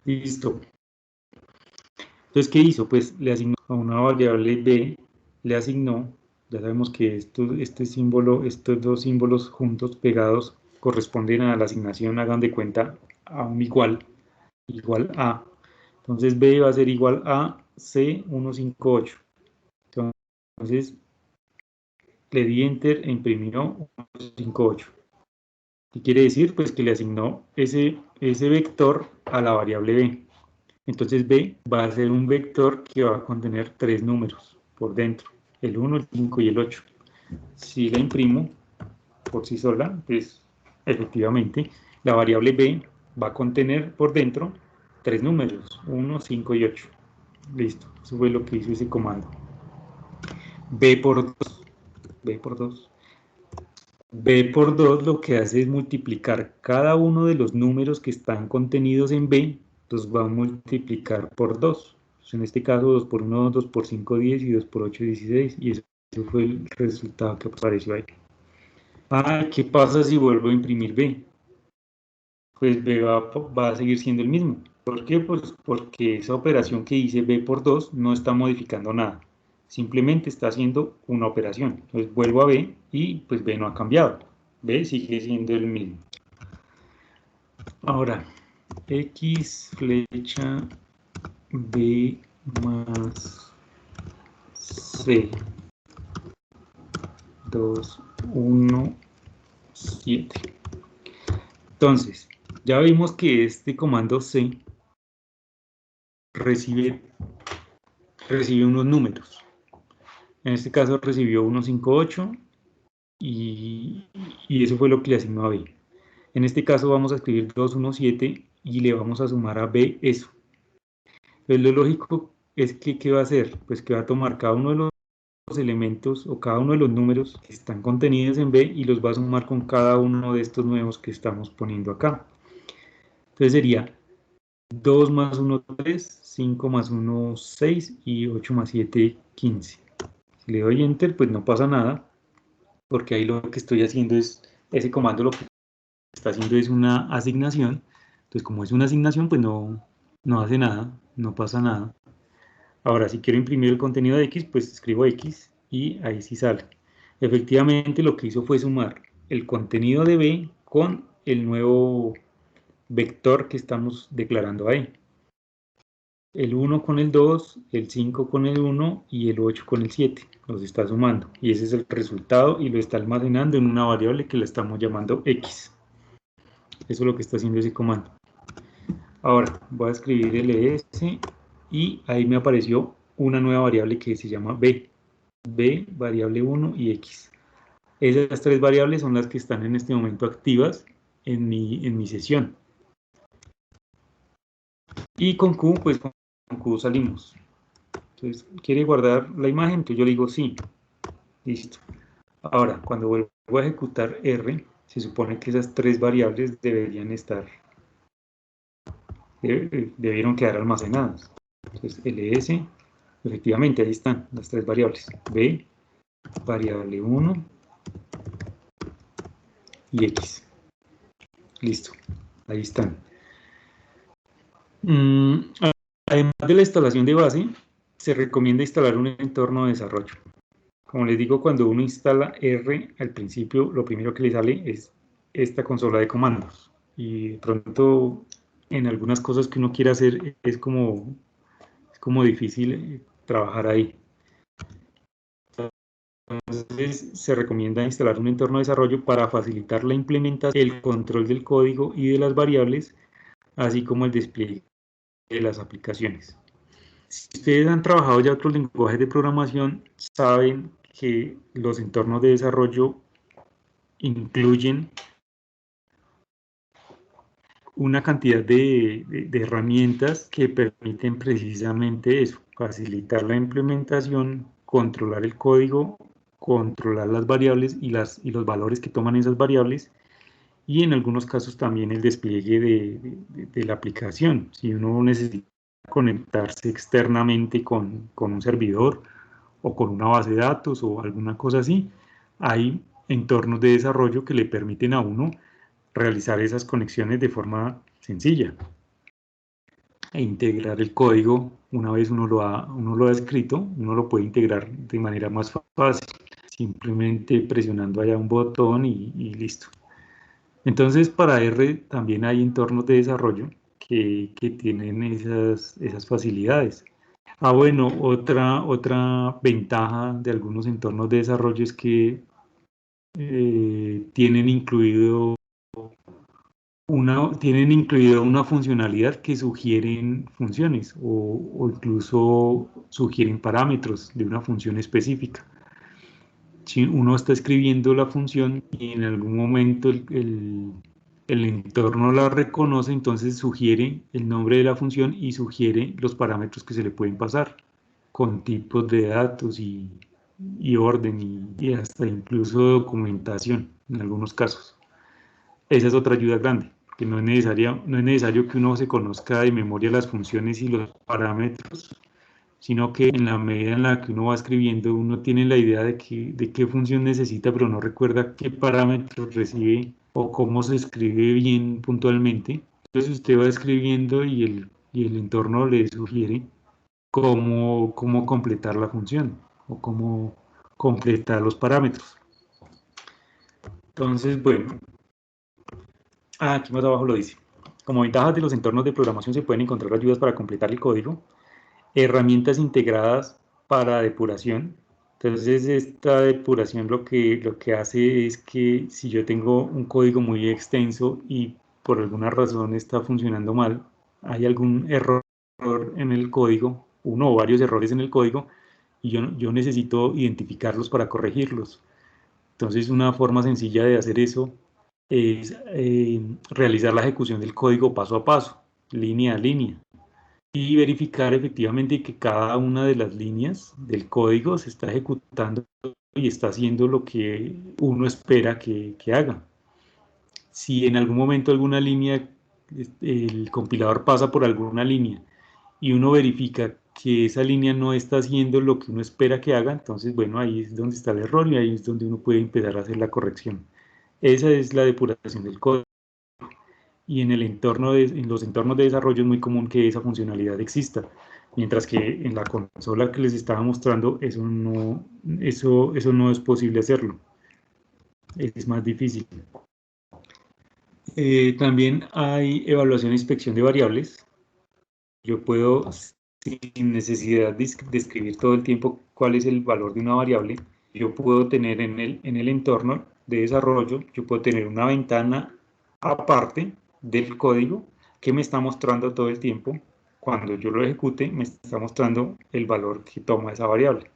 Listo. Entonces, ¿qué hizo? Pues le asignó a una variable b, le asignó, ya sabemos que este símbolo, estos dos símbolos juntos, pegados, corresponden a la asignación, hagan de cuenta, a un igual a. Entonces, b va a ser igual a C158. Entonces, le di enter e imprimió 158. ¿Qué quiere decir? Pues que le asignó ese vector a la variable b. Entonces b va a ser un vector que va a contener tres números por dentro, el 1, el 5 y el 8. Si la imprimo por sí sola, pues efectivamente la variable b va a contener por dentro tres números, 1, 5 y 8. Listo, eso fue lo que hizo ese comando. B por 2 lo que hace es multiplicar cada uno de los números que están contenidos en B, los va a multiplicar por 2. Entonces, en este caso 2 por 1, 2 por 5, 10 y 2 por 8, 16. Y eso fue el resultado que apareció ahí. ¿Qué pasa si vuelvo a imprimir B? Pues B va a seguir siendo el mismo. ¿Por qué? Pues porque esa operación que hice B por 2 no está modificando nada. Simplemente está haciendo una operación. Entonces vuelvo a B y pues B no ha cambiado. B sigue siendo el mismo. Ahora, X flecha B más C 2, 1, 7. Entonces, ya vimos que este comando C recibe unos números. En este caso recibió 158 y eso fue lo que le asignó a B. En este caso vamos a escribir 217 y le vamos a sumar a B eso. Entonces lo lógico es que, ¿qué va a hacer? Pues que va a tomar cada uno de los elementos o cada uno de los números que están contenidos en B y los va a sumar con cada uno de estos nuevos que estamos poniendo acá. Entonces sería 2 más 1, 3, 5 más 1, 6 y 8 más 7, 15. Si le doy Enter, pues no pasa nada, porque ahí lo que estoy haciendo es, ese comando lo que está haciendo es una asignación. Entonces, como es una asignación, pues no hace nada, no pasa nada. Ahora, si quiero imprimir el contenido de X, pues escribo X y ahí sí sale. Efectivamente, lo que hizo fue sumar el contenido de B con el nuevo vector que estamos declarando ahí. El 1 con el 2, el 5 con el 1 y el 8 con el 7. Los está sumando y ese es el resultado y lo está almacenando en una variable que la estamos llamando X. Eso es lo que está haciendo ese comando. Ahora voy a escribir ls y ahí me apareció una nueva variable que se llama b, variable 1 y x. Esas tres variables son las que están en este momento activas en mi sesión. Y con q, pues con q salimos. Entonces, ¿quiere guardar la imagen? Entonces yo le digo sí. Listo. Ahora, cuando vuelvo a ejecutar R, se supone que esas tres variables debieron quedar almacenadas. Entonces, ls, efectivamente, ahí están las tres variables. B, variable 1 y X. Listo, ahí están. Además de la instalación de base, se recomienda instalar un entorno de desarrollo. Como les digo, cuando uno instala R, al principio lo primero que le sale es esta consola de comandos. Y de pronto, en algunas cosas que uno quiere hacer, es como difícil trabajar ahí. Entonces, se recomienda instalar un entorno de desarrollo para facilitar la implementación, el control del código y de las variables, así como el despliegue de las aplicaciones. Si ustedes han trabajado ya otros lenguajes de programación, saben que los entornos de desarrollo incluyen una cantidad de herramientas que permiten precisamente eso, facilitar la implementación, controlar el código, controlar las variables y los valores que toman esas variables, y en algunos casos también el despliegue de la aplicación. Si uno necesita conectarse externamente con un servidor o con una base de datos o alguna cosa así, hay entornos de desarrollo que le permiten a uno realizar esas conexiones de forma sencilla e integrar el código. Una vez uno lo ha escrito, uno lo puede integrar de manera más fácil, simplemente presionando allá un botón y listo. Entonces, para R también hay entornos de desarrollo que tienen esas facilidades. Bueno, otra ventaja de algunos entornos de desarrollo es que tienen incluido una funcionalidad que sugieren funciones o incluso sugieren parámetros de una función específica. Si uno está escribiendo la función y en algún momento el entorno la reconoce, entonces sugiere el nombre de la función y sugiere los parámetros que se le pueden pasar con tipos de datos y orden y hasta incluso documentación en algunos casos. Esa es otra ayuda grande, que no es necesario que uno se conozca de memoria las funciones y los parámetros, sino que en la medida en la que uno va escribiendo, uno tiene la idea de qué función necesita, pero no recuerda qué parámetros recibe o cómo se escribe bien puntualmente. Entonces usted va escribiendo y el entorno le sugiere cómo completar la función o cómo completar los parámetros. Entonces, bueno, aquí más abajo lo dice. Como ventajas de los entornos de programación se pueden encontrar ayudas para completar el código, herramientas integradas para depuración. Entonces esta depuración lo que hace es que si yo tengo un código muy extenso y por alguna razón está funcionando mal, hay algún error en el código, uno o varios errores en el código, y yo necesito identificarlos para corregirlos. Entonces, una forma sencilla de hacer eso es realizar la ejecución del código paso a paso, línea a línea, y verificar efectivamente que cada una de las líneas del código se está ejecutando y está haciendo lo que uno espera que haga. Si en algún momento alguna línea, el compilador pasa por alguna línea y uno verifica que esa línea no está haciendo lo que uno espera que haga, entonces, bueno, ahí es donde está el error y ahí es donde uno puede empezar a hacer la corrección. Esa es la depuración del código. Y en en los entornos de desarrollo es muy común que esa funcionalidad exista, mientras que en la consola que les estaba mostrando eso no es posible hacerlo, es más difícil. También hay evaluación e inspección de variables. Yo puedo, sin necesidad de escribir todo el tiempo cuál es el valor de una variable, yo puedo tener en el entorno de desarrollo, yo puedo tener una ventana aparte del código que me está mostrando todo el tiempo. Cuando yo lo ejecute, me está mostrando el valor que toma esa variable,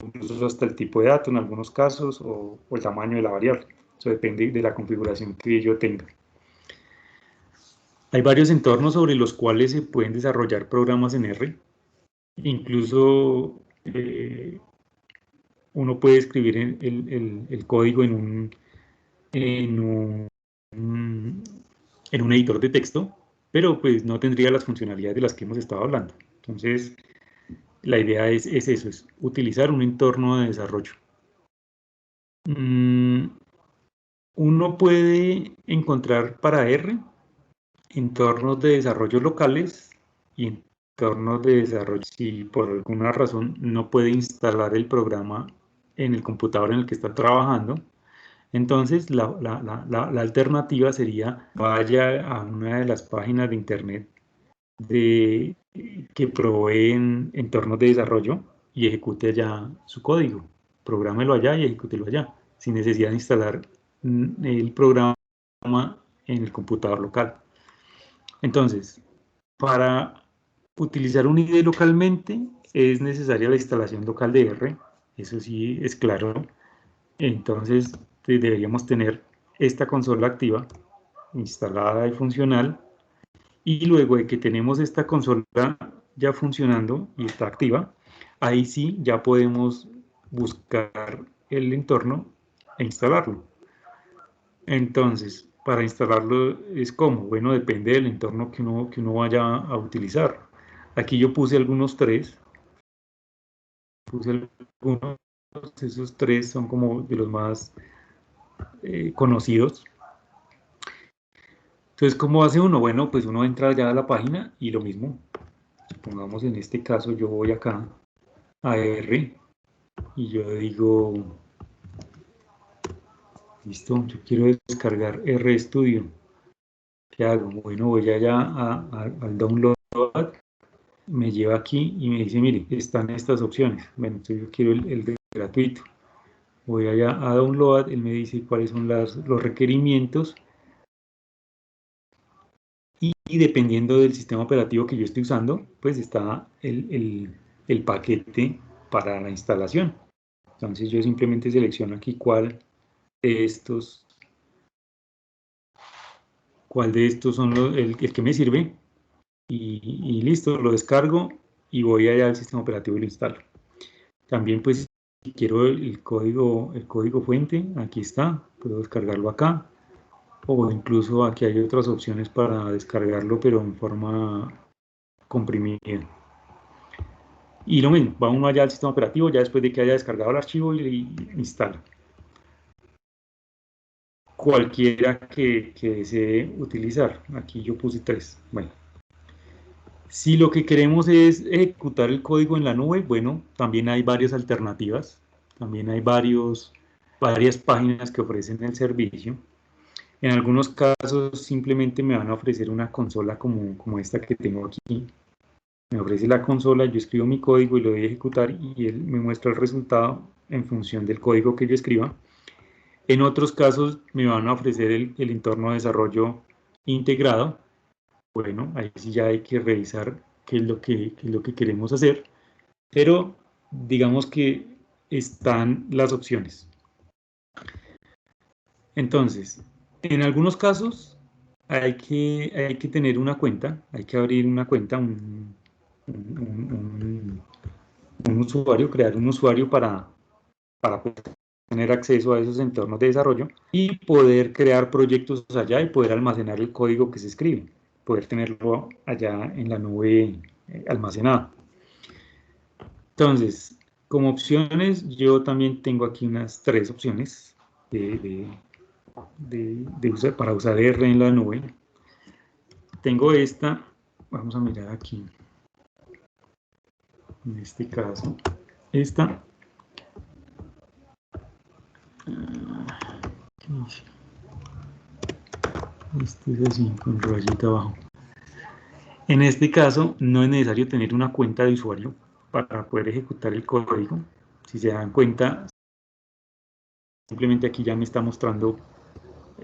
incluso hasta el tipo de dato en algunos casos o el tamaño de la variable. Eso depende de la configuración que yo tenga. Hay varios entornos sobre los cuales se pueden desarrollar programas en R. Incluso uno puede escribir el código en un editor de texto, pero pues no tendría las funcionalidades de las que hemos estado hablando. Entonces, la idea es eso, es utilizar un entorno de desarrollo. Uno puede encontrar para R entornos de desarrollo locales y entornos de desarrollo. Si por alguna razón no puede instalar el programa en el computador en el que está trabajando, entonces la alternativa sería vaya a una de las páginas de internet que proveen entornos de desarrollo y ejecute allá su código. Prográmelo allá y ejecútelo allá, sin necesidad de instalar el programa en el computador local. Entonces, para utilizar un IDE localmente es necesaria la instalación local de R, eso sí es claro. Entonces deberíamos tener esta consola activa, instalada y funcional, y luego de que tenemos esta consola ya funcionando y está activa, ahí sí ya podemos buscar el entorno e instalarlo. Entonces, para instalarlo es como, bueno, depende del entorno que uno vaya a utilizar. Aquí yo puse algunos tres, esos tres son como de los más conocidos. Entonces, ¿cómo hace uno? Bueno, pues uno entra ya a la página y lo mismo. Supongamos en este caso yo voy acá a R y yo digo, listo, yo quiero descargar RStudio. ¿Qué hago? Bueno, voy allá al download, me lleva aquí y me dice, mire, están estas opciones. Bueno, entonces yo quiero el gratuito. Voy allá a download, él me dice cuáles son los requerimientos y dependiendo del sistema operativo que yo estoy usando, pues está el paquete para la instalación. Entonces yo simplemente selecciono aquí cuál de estos son el que me sirve y listo, lo descargo y voy allá al sistema operativo y lo instalo. También pues si quiero el código fuente, aquí está, puedo descargarlo acá, o incluso aquí hay otras opciones para descargarlo, pero en forma comprimida. Y lo mismo, va uno allá al sistema operativo, ya después de que haya descargado el archivo y instala. Cualquiera que desee utilizar. Aquí yo puse 3. Bueno. Si lo que queremos es ejecutar el código en la nube, bueno, también hay varias alternativas. También hay varias páginas que ofrecen el servicio. En algunos casos simplemente me van a ofrecer una consola como esta que tengo aquí. Me ofrece la consola, yo escribo mi código y lo voy a ejecutar y él me muestra el resultado en función del código que yo escriba. En otros casos me van a ofrecer el entorno de desarrollo integrado, bueno, ahí sí ya hay que revisar qué es lo que queremos hacer, pero digamos que están las opciones. Entonces, en algunos casos hay que tener una cuenta, hay que abrir una cuenta, un usuario, crear un usuario para poder tener acceso a esos entornos de desarrollo y poder crear proyectos allá y poder almacenar el código que se escribe, poder tenerlo allá en la nube almacenado. Entonces, como opciones, yo también tengo aquí unas 3 opciones para usar R en la nube. Tengo esta, vamos a mirar aquí, en este caso, esta. Este es así, con rayita abajo. En este caso, no es necesario tener una cuenta de usuario para poder ejecutar el código. Si se dan cuenta, simplemente aquí ya me está mostrando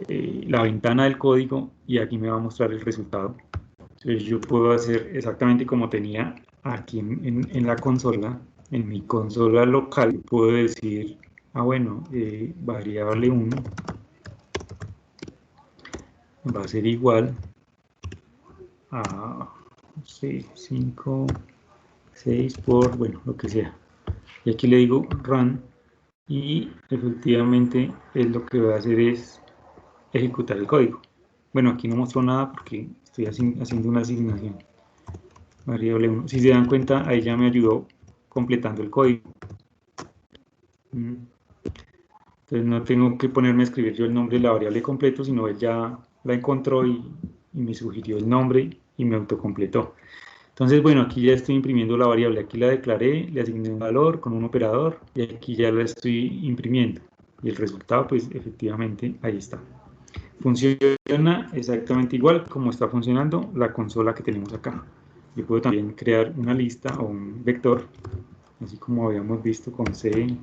la ventana del código y aquí me va a mostrar el resultado. Entonces yo puedo hacer exactamente como tenía aquí en la consola, en mi consola local, puedo decir, bueno, variable 1 va a ser igual a, no sé, 5, 6 por, bueno, lo que sea. Y aquí le digo run y efectivamente es lo que va a hacer es ejecutar el código. Bueno, aquí no mostró nada porque estoy haciendo una asignación. Variable 1. Si se dan cuenta, ahí ya me ayudó completando el código. Entonces no tengo que ponerme a escribir yo el nombre de la variable completo, sino él ya la encontró y me sugirió el nombre y me autocompletó. Entonces, bueno, aquí ya estoy imprimiendo la variable, aquí la declaré, le asigné un valor con un operador y aquí ya la estoy imprimiendo. Y el resultado, pues efectivamente, ahí está. Funciona exactamente igual como está funcionando la consola que tenemos acá. Yo puedo también crear una lista o un vector, así como habíamos visto con C.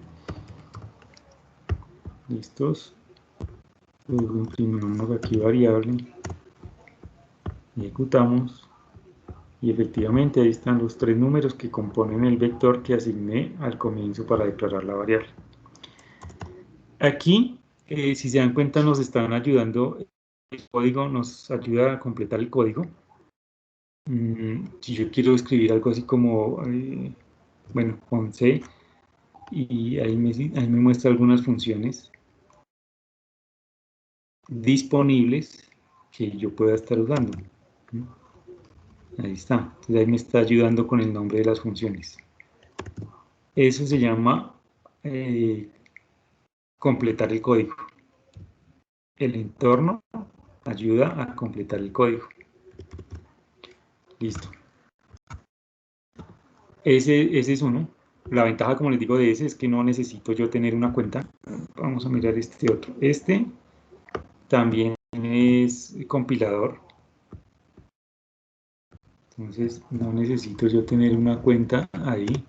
Listos. Luego imprimimos aquí variable, ejecutamos. Y efectivamente ahí están los 3 números que componen el vector que asigné al comienzo para declarar la variable. Aquí, si se dan cuenta, nos están ayudando, el código nos ayuda a completar el código. Si yo quiero escribir algo así como, bueno, con C, y ahí me muestra algunas funciones disponibles que yo pueda estar usando. Ahí está, entonces ahí me está ayudando con el nombre de las funciones. Eso se llama completar el código. El entorno ayuda a completar el código. Listo. Ese es uno. La ventaja, como les digo, de ese es que no necesito yo tener una cuenta. Vamos a mirar este otro. Este también es compilador. Entonces no necesito yo tener una cuenta ahí,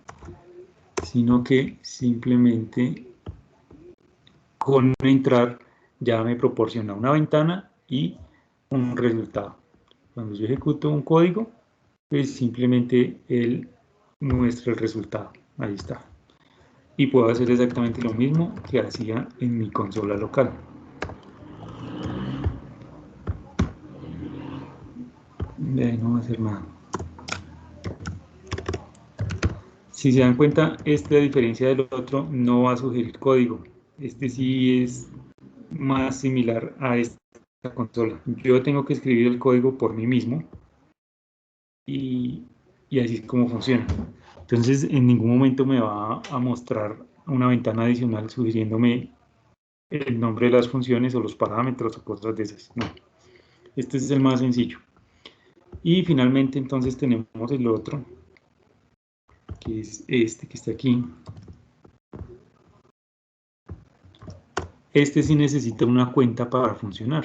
sino que simplemente con entrar ya me proporciona una ventana y un resultado. Cuando yo ejecuto un código, pues simplemente él muestra el resultado. Ahí está. Y puedo hacer exactamente lo mismo que hacía en mi consola local. No va a hacer nada. Si se dan cuenta, este a diferencia del otro no va a sugerir código. Este sí es más similar a esta consola. Yo tengo que escribir el código por mí mismo y así es como funciona. Entonces, en ningún momento me va a mostrar una ventana adicional sugiriéndome el nombre de las funciones o los parámetros o cosas de esas. No. Este es el más sencillo. Y finalmente, entonces, tenemos el otro, que es este que está aquí. Este sí necesita una cuenta para funcionar.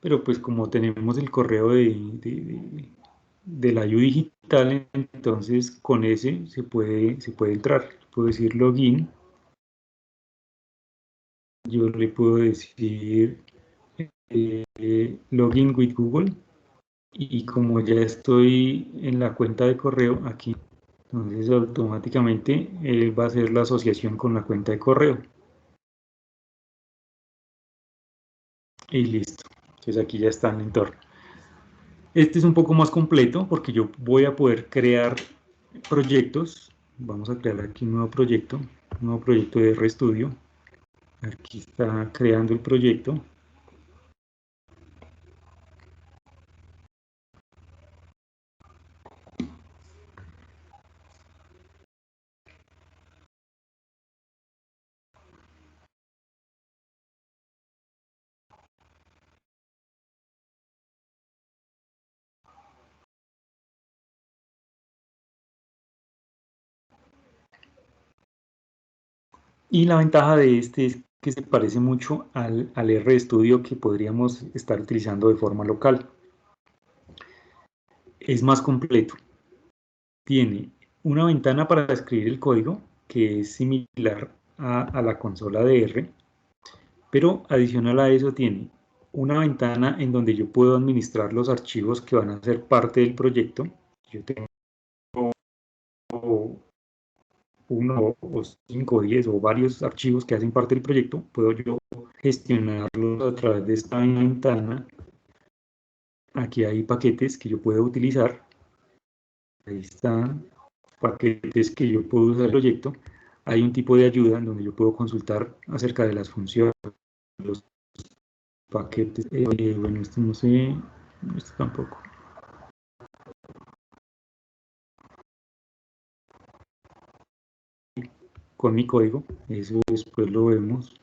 Pero pues como tenemos el correo de la IU digital, entonces con ese se puede entrar. Puedo decir login. Yo le puedo decir Login with Google, y como ya estoy en la cuenta de correo aquí, entonces automáticamente va a hacer la asociación con la cuenta de correo. Y listo. Entonces aquí ya está el entorno. Este es un poco más completo porque yo voy a poder crear proyectos. Vamos a crear aquí un nuevo proyecto de RStudio. Aquí está creando el proyecto. Y la ventaja de este es que se parece mucho al RStudio que podríamos estar utilizando de forma local. Es más completo. Tiene una ventana para escribir el código que es similar a la consola de R, pero adicional a eso tiene una ventana en donde yo puedo administrar los archivos que van a ser parte del proyecto. Yo tengo 1 o 5 o 10 o varios archivos que hacen parte del proyecto, puedo yo gestionarlos a través de esta ventana. Aquí hay paquetes que yo puedo utilizar. Ahí están paquetes que yo puedo usar en el proyecto. Hay un tipo de ayuda en donde yo puedo consultar acerca de las funciones, los paquetes. Bueno, esto no sé, esto tampoco. Con mi código, eso después lo vemos.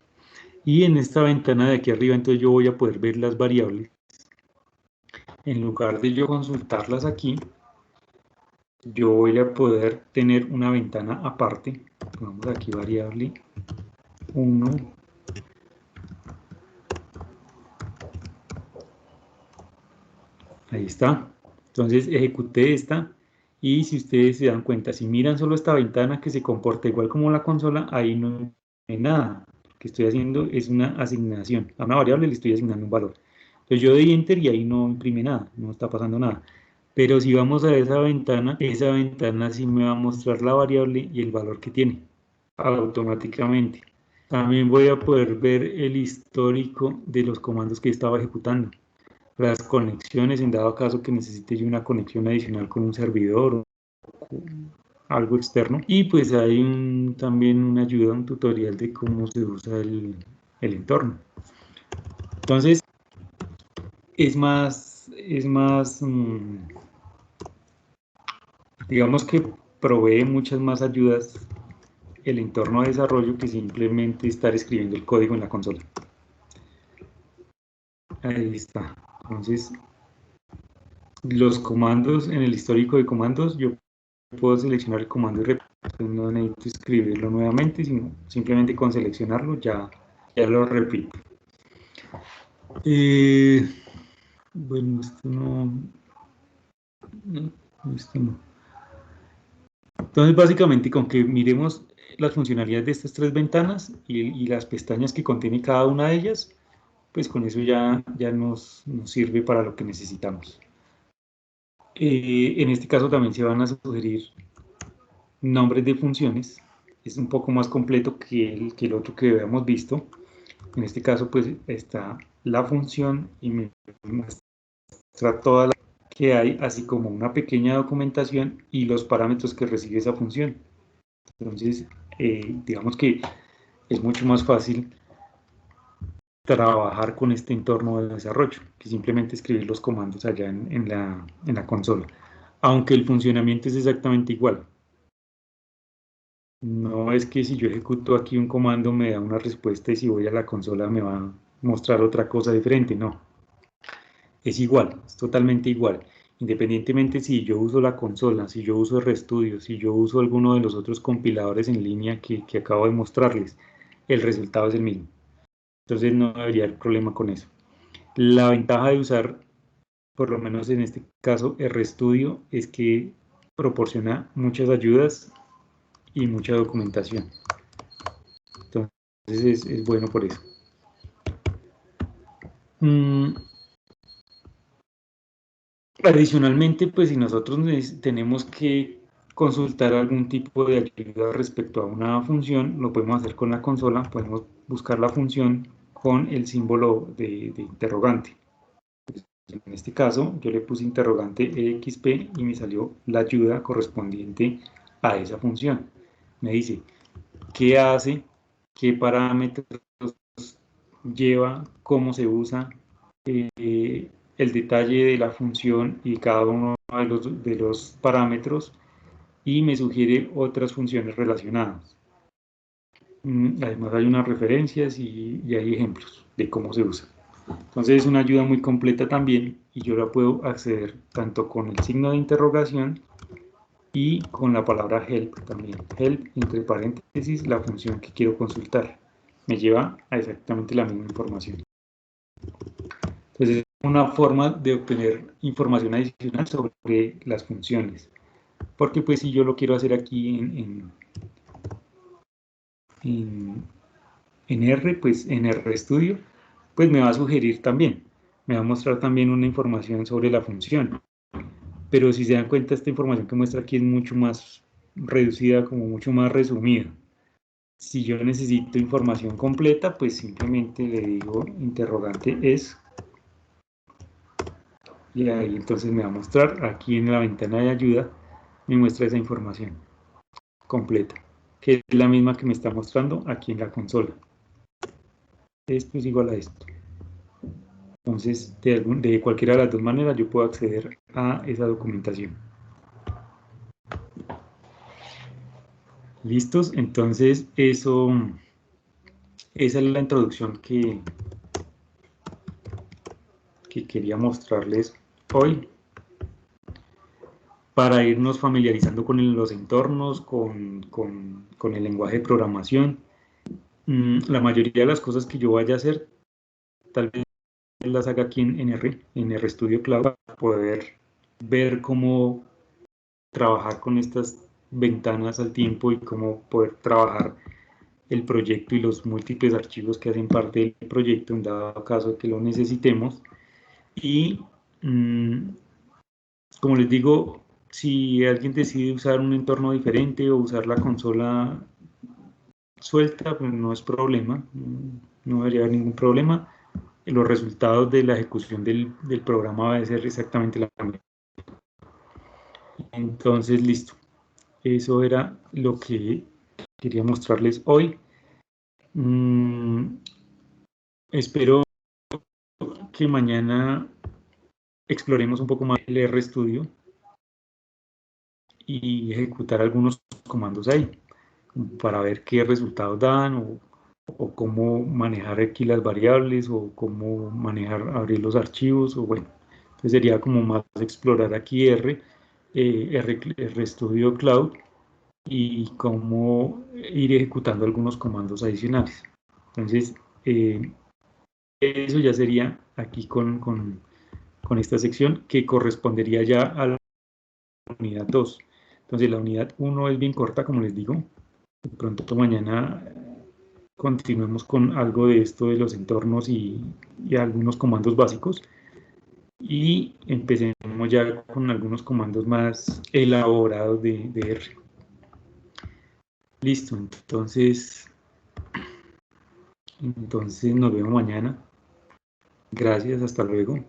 Y en esta ventana de aquí arriba, entonces yo voy a poder ver las variables. En lugar de yo consultarlas aquí, yo voy a poder tener una ventana aparte. Pongamos aquí variable 1. Ahí está. Entonces ejecuté esta. Y si ustedes se dan cuenta, si miran solo esta ventana que se comporta igual como la consola, ahí no hay nada. Lo que estoy haciendo es una asignación. A una variable le estoy asignando un valor. Entonces yo doy enter y ahí no imprime nada, no está pasando nada. Pero si vamos a esa ventana sí me va a mostrar la variable y el valor que tiene automáticamente. También voy a poder ver el histórico de los comandos que estaba ejecutando. Las conexiones, en dado caso que necesite yo una conexión adicional con un servidor o algo externo. Y pues hay también una ayuda, un tutorial de cómo se usa el entorno. Entonces, digamos que provee muchas más ayudas el entorno de desarrollo que simplemente estar escribiendo el código en la consola. Ahí está. Entonces, los comandos, en el histórico de comandos, yo puedo seleccionar el comando y repetir. No necesito escribirlo nuevamente, sino simplemente con seleccionarlo ya lo repito. Bueno, esto no, esto no. Entonces, básicamente, con que miremos las funcionalidades de estas tres ventanas y las pestañas que contiene cada una de ellas, pues con eso ya nos sirve para lo que necesitamos. En este caso también se van a sugerir nombres de funciones. Es un poco más completo que el otro que habíamos visto. En este caso, pues está la función y me muestra toda la que hay, así como una pequeña documentación y los parámetros que recibe esa función. Entonces, digamos que es mucho más fácil trabajar con este entorno de desarrollo que simplemente escribir los comandos allá en la consola. Aunque el funcionamiento es exactamente igual. No es que si yo ejecuto aquí un comando me da una respuesta y si voy a la consola me va a mostrar otra cosa diferente, no. Es igual, es totalmente igual. Independientemente si yo uso la consola, si yo uso RStudio, si yo uso alguno de los otros compiladores en línea que acabo de mostrarles, el resultado es el mismo. Entonces no debería haber problema con eso. La ventaja de usar, por lo menos en este caso, RStudio, es que proporciona muchas ayudas y mucha documentación. Entonces es bueno por eso. Adicionalmente, pues si nosotros tenemos que consultar algún tipo de ayuda respecto a una función, lo podemos hacer con la consola, podemos buscar la función con el símbolo de interrogante. En este caso, yo le puse interrogante exp y me salió la ayuda correspondiente a esa función. Me dice qué hace, qué parámetros lleva, cómo se usa, el detalle de la función y cada uno de los parámetros, y me sugiere otras funciones relacionadas. Además hay unas referencias y hay ejemplos de cómo se usa. Entonces es una ayuda muy completa también y yo la puedo acceder tanto con el signo de interrogación y con la palabra help también. Help, entre paréntesis, la función que quiero consultar. Me lleva a exactamente la misma información. Entonces es una forma de obtener información adicional sobre las funciones. Porque pues si yo lo quiero hacer aquí en R, pues en RStudio, pues me va a sugerir también, me va a mostrar también una información sobre la función. Pero si se dan cuenta, esta información que muestra aquí es mucho más reducida, como mucho más resumida. Si yo necesito información completa, pues simplemente le digo interrogante es, y ahí entonces me va a mostrar aquí en la ventana de ayuda, me muestra esa información completa, que es la misma que me está mostrando aquí en la consola. Esto es igual a esto. Entonces, de cualquiera de las dos maneras yo puedo acceder a esa documentación. ¿Listos? Entonces, esa es la introducción que quería mostrarles hoy, para irnos familiarizando con los entornos, con el lenguaje de programación. La mayoría de las cosas que yo vaya a hacer, tal vez las haga aquí en RStudio Cloud, para poder ver cómo trabajar con estas ventanas al tiempo y cómo poder trabajar el proyecto y los múltiples archivos que hacen parte del proyecto en dado caso que lo necesitemos. Y como les digo, si alguien decide usar un entorno diferente o usar la consola suelta, pues no es problema, no debería haber ningún problema. Los resultados de la ejecución del programa va a ser exactamente la misma. Entonces, listo. Eso era lo que quería mostrarles hoy. Espero que mañana exploremos un poco más el RStudio y ejecutar algunos comandos ahí para ver qué resultados dan o cómo manejar aquí las variables o cómo manejar, abrir los archivos o bueno. Entonces sería como más explorar aquí RStudio Cloud y cómo ir ejecutando algunos comandos adicionales. Entonces, eso ya sería aquí con esta sección que correspondería ya a la unidad 2. Entonces, la unidad 1 es bien corta, como les digo. De pronto mañana continuemos con algo de esto de los entornos y algunos comandos básicos. Y empecemos ya con algunos comandos más elaborados de R. Listo, entonces nos vemos mañana. Gracias, hasta luego.